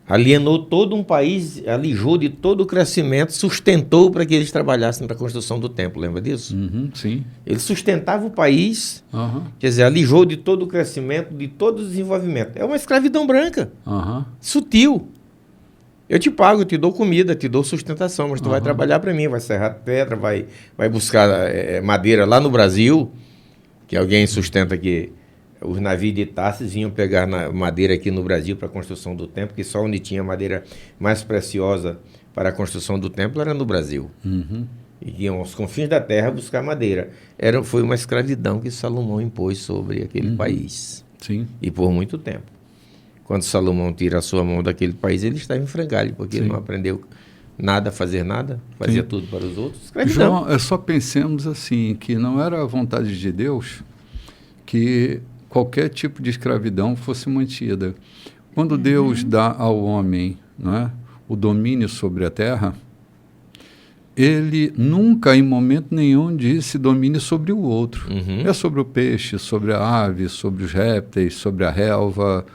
Alienou todo um país, alijou de todo o crescimento, sustentou para que eles trabalhassem para a construção do templo. Lembra disso? Sim. Ele sustentava o país, quer dizer, alijou de todo o crescimento, de todo o desenvolvimento. É uma escravidão branca, sutil. Eu te pago, eu te dou comida, te dou sustentação, mas tu vai trabalhar para mim, vai serrar pedra, vai buscar madeira lá no Brasil, que alguém sustenta que os navios de Tarsis vinham pegar madeira aqui no Brasil para a construção do templo, que só onde tinha madeira mais preciosa para a construção do templo era no Brasil. E iam aos confins da terra buscar madeira. Foi uma escravidão que Salomão impôs sobre aquele país. Sim. E por muito tempo. Quando Salomão tira a sua mão daquele país, ele estava em frangalho, porque ele não aprendeu nada a fazer nada, fazia tudo para os outros. Escravidão. João, só pensemos assim, que não era a vontade de Deus que qualquer tipo de escravidão fosse mantida. Quando Deus dá ao homem, não é, o domínio sobre a terra, ele nunca, em momento nenhum, disse domine sobre o outro. É sobre o peixe, sobre a ave, sobre os répteis, sobre a relva,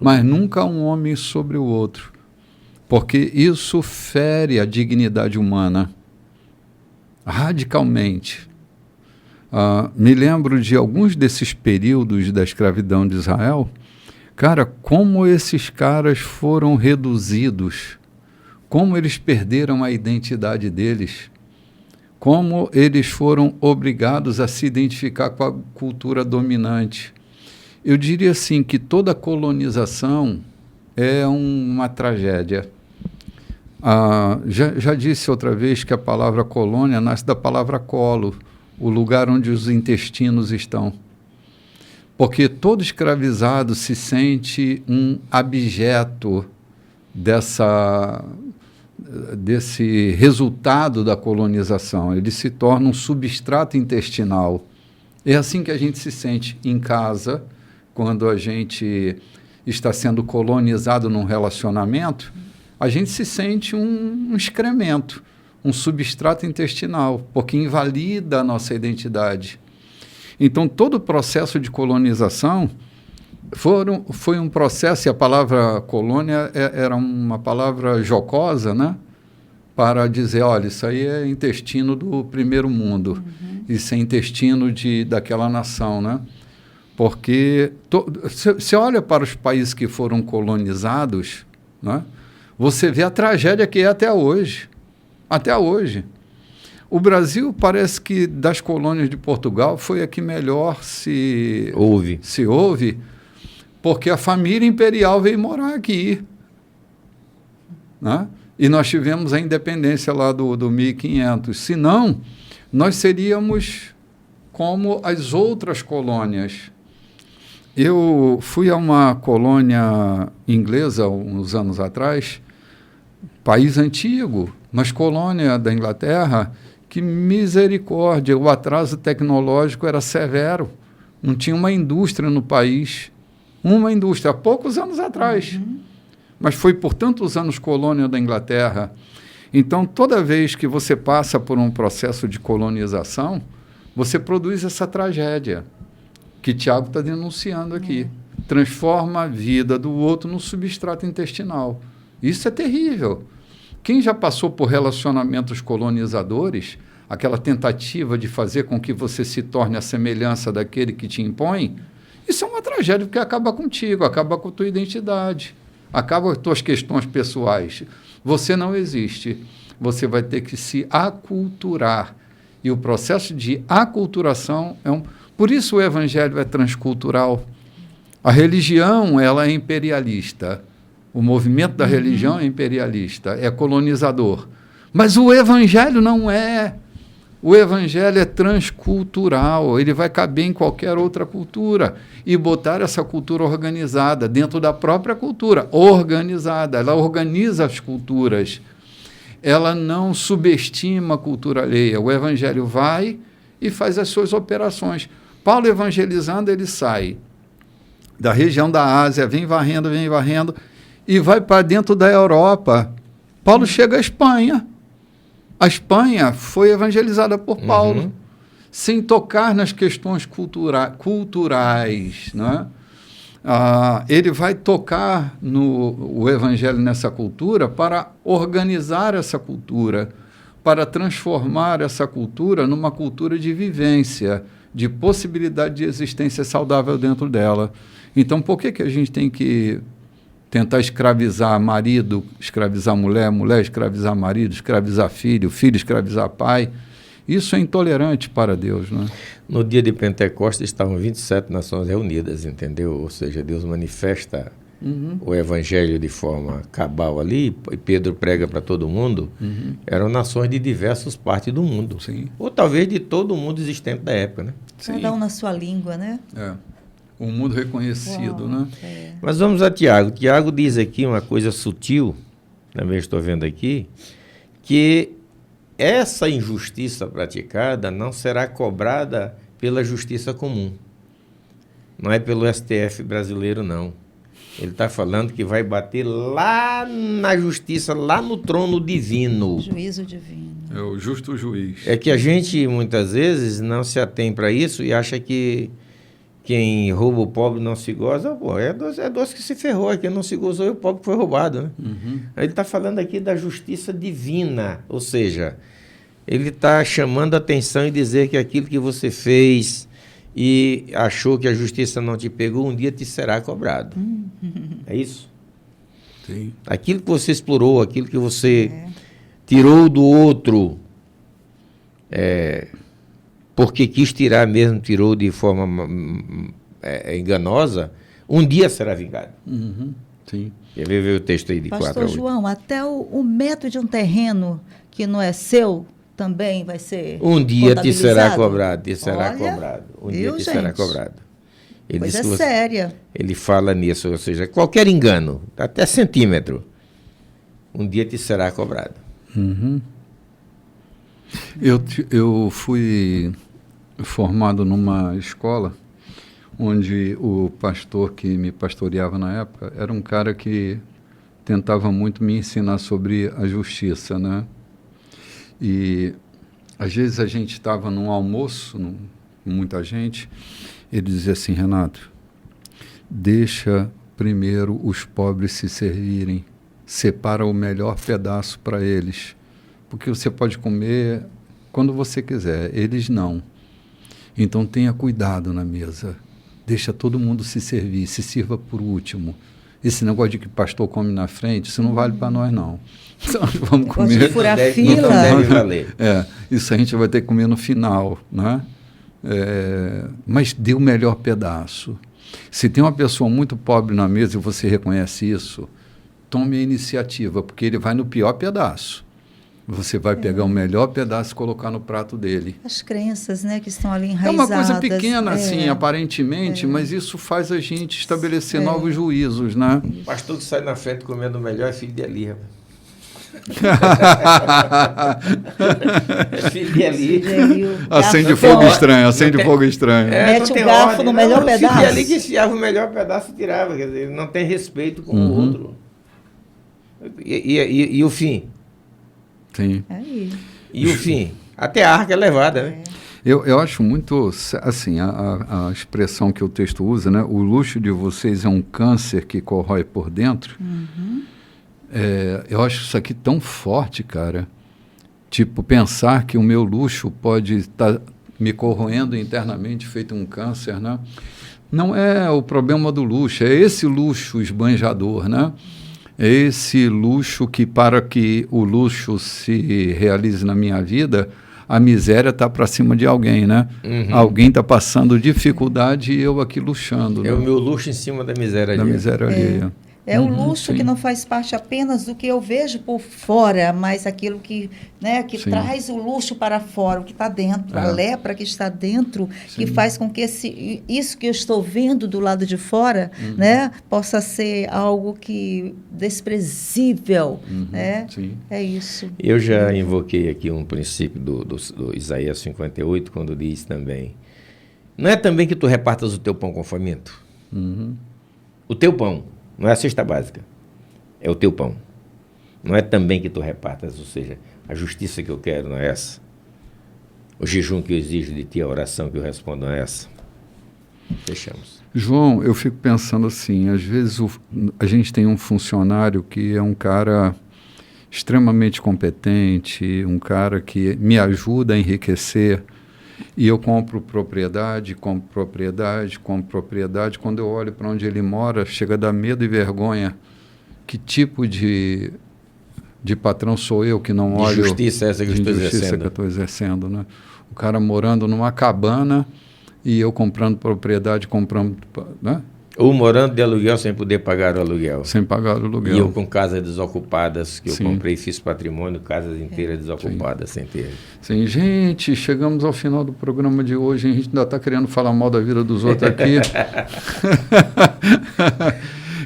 mas nunca um homem sobre o outro, porque isso fere a dignidade humana radicalmente. Me lembro de alguns desses períodos da escravidão de Israel. Cara, como esses caras foram reduzidos, como eles perderam a identidade deles, como eles foram obrigados a se identificar com a cultura dominante. Eu diria assim que toda colonização é uma tragédia. Já disse outra vez que a palavra colônia nasce da palavra colo, o lugar onde os intestinos estão. Porque todo escravizado se sente um abjeto desse resultado da colonização. Ele se torna um substrato intestinal. É assim que a gente se sente em casa, quando a gente está sendo colonizado num relacionamento, a gente se sente um excremento, um substrato intestinal, porque invalida a nossa identidade. Então, todo o processo de colonização foi um processo, e a palavra colônia era uma palavra jocosa, né? Para dizer, olha, isso aí é intestino do primeiro mundo, isso é intestino daquela nação, né? Porque você olha para os países que foram colonizados, né? Você vê a tragédia que é até hoje. Até hoje. O Brasil parece que das colônias de Portugal foi a que melhor se ouve, porque a família imperial veio morar aqui, né? E nós tivemos a independência lá do 1500. Senão, nós seríamos como as outras colônias. Eu fui a uma colônia inglesa uns anos atrás, país antigo, mas colônia da Inglaterra, que misericórdia, o atraso tecnológico era severo. Não tinha uma indústria no país, há poucos anos atrás. Mas foi por tantos anos colônia da Inglaterra. Então, toda vez que você passa por um processo de colonização, você produz essa tragédia que Tiago está denunciando aqui. Transforma a vida do outro no substrato intestinal. Isso é terrível. Quem já passou por relacionamentos colonizadores aquela tentativa de fazer com que você se torne a semelhança daquele que te impõe, isso é uma tragédia, porque acaba contigo, acaba com a tua identidade, acaba com as tuas questões pessoais. Você não existe. Você vai ter que se aculturar. E o processo de aculturação Por isso o evangelho é transcultural. A religião, ela é imperialista. O movimento da religião é imperialista, é colonizador. Mas o evangelho não é. O evangelho é transcultural, ele vai caber em qualquer outra cultura e botar essa cultura organizada dentro da própria cultura, organizada. Ela organiza as culturas. Ela não subestima a cultura alheia. O evangelho vai e faz as suas operações. Paulo evangelizando, ele sai da região da Ásia, vem varrendo, e vai para dentro da Europa. Paulo chega à Espanha. A Espanha foi evangelizada por Paulo, sem tocar nas questões culturais, né? Ele vai tocar o evangelho nessa cultura para organizar essa cultura, para transformar essa cultura numa cultura de vivência, de possibilidade de existência saudável dentro dela. Então, por que a gente tem que tentar escravizar marido, escravizar mulher, mulher escravizar marido, escravizar filho, filho escravizar pai? Isso é intolerante para Deus, né? No dia de Pentecostes estavam 27 nações reunidas, entendeu? Ou seja, Deus manifesta o evangelho de forma cabal ali, e Pedro prega para todo mundo. Eram nações de diversas partes do mundo. Sim. Ou talvez de todo o mundo existente da época, né? Cada um na sua língua, né? Um mundo reconhecido, né? Mas vamos a Tiago. Tiago diz aqui uma coisa sutil, também estou vendo aqui, que essa injustiça praticada não será cobrada pela justiça comum. Não é pelo STF brasileiro, não. Ele está falando que vai bater lá na justiça, lá no trono divino. Juízo divino. É o justo juiz. É que a gente, muitas vezes, não se atém para isso e acha que quem rouba o pobre não se goza. Pô, é doce que se ferrou, quem não se gozou é o pobre que foi roubado, né? Ele está falando aqui da justiça divina, ou seja, ele está chamando a atenção e dizer que aquilo que você fez e achou que a justiça não te pegou, um dia te será cobrado. É isso? Sim. Aquilo que você explorou, aquilo que você tirou do outro, porque quis tirar mesmo, tirou de forma enganosa, um dia será vingado. Sim. Quer ver o texto aí de 4 a 8? Pastor João, até o metro de um terreno que não é seu também vai ser um dia te será contabilizado? cobrado, te será Olha, cobrado. Um dia viu, te gente? será cobrado. Ele Coisa diz que séria. ele fala nisso, ou seja, qualquer engano, até centímetro, um dia te será cobrado. Eu fui formado numa escola onde o pastor que me pastoreava na época era um cara que tentava muito me ensinar sobre a justiça, né? E às vezes a gente estava num almoço, muita gente, ele dizia assim: Renato, deixa primeiro os pobres se servirem, separa o melhor pedaço para eles, porque você pode comer quando você quiser, eles não. Então tenha cuidado na mesa, deixa todo mundo se servir, se sirva por último. Esse negócio de que pastor come na frente, isso não vale para nós, não. Então, vamos comer. De furar fila. Não deve valer. Isso a gente vai ter que comer no final, né? Mas dê o melhor pedaço. Se tem uma pessoa muito pobre na mesa e você reconhece isso, tome a iniciativa, porque ele vai no pior pedaço. Você vai pegar o melhor pedaço e colocar no prato dele. As crenças, né, que estão ali É enraizadas. uma coisa pequena, assim, aparentemente, mas isso faz a gente estabelecer novos juízos, né? O pastor que sai na frente comendo o melhor é filho de Eli, rapaz. É filho de Eli. Acende fogo estranho, acende fogo estranho. Mete não tem o garfo ordem, no melhor não, pedaço. Filho de Eli que enfiava o melhor pedaço e tirava, quer dizer, ele não tem respeito com o outro. E o fim? Sim. E o fim? Até a arca é levada, né? Eu acho muito, assim, a expressão que o texto usa, né? O luxo de vocês é um câncer que corrói por dentro. Eu acho isso aqui tão forte, cara, Tipo, pensar que o meu luxo pode estar me corroendo internamente, feito um câncer, né? Não é o problema do luxo, é esse luxo esbanjador, né? É esse luxo que, para que o luxo se realize na minha vida, a miséria está para cima de alguém, né? Alguém está passando dificuldade e eu aqui luxando. É, né? o meu luxo em cima da miséria Da alheia. miséria alheia. É o luxo sim. que não faz parte apenas do que eu vejo por fora, mas aquilo que, né, que Sim. traz o luxo para fora, o que está dentro, a lepra que está dentro, que faz com que isso que eu estou vendo do lado de fora, né, possa ser algo que desprezível, né? Sim. É isso. Eu já invoquei aqui um princípio do Isaías 58, quando diz também, não é também que tu repartas o teu pão com faminto? O teu pão. Não é a cesta básica, é o teu pão. Não é também que tu repartas, ou seja, a justiça que eu quero não é essa. O jejum que eu exijo de ti, a oração que eu respondo não é essa. Fechamos. João, eu fico pensando assim, às vezes a gente tem um funcionário que é um cara extremamente competente, um cara que me ajuda a enriquecer, e eu compro propriedade. Quando eu olho para onde ele mora, chega a dar medo e vergonha. Que tipo de patrão sou eu que não olho... De justiça essa que eu estou exercendo. Que eu estou exercendo, né? O cara morando numa cabana e eu comprando propriedade, né? Ou morando de aluguel sem poder pagar o aluguel. Sem pagar o aluguel. E eu com casas desocupadas, que eu comprei, fiz patrimônio, casas inteiras desocupadas, sem ter. Sim, gente, chegamos ao final do programa de hoje, a gente ainda está querendo falar mal da vida dos outros aqui.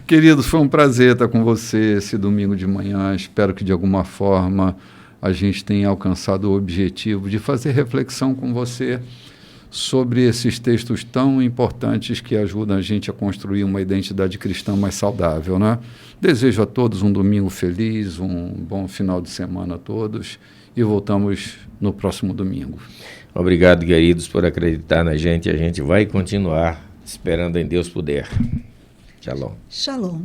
Queridos, foi um prazer estar com você esse domingo de manhã. Espero que de alguma forma a gente tenha alcançado o objetivo de fazer reflexão com você sobre esses textos tão importantes que ajudam a gente a construir uma identidade cristã mais saudável, né? Desejo a todos um domingo feliz, um bom final de semana a todos e voltamos no próximo domingo. Obrigado, queridos, por acreditar na gente. A gente vai continuar esperando em Deus poder. Shalom. Shalom.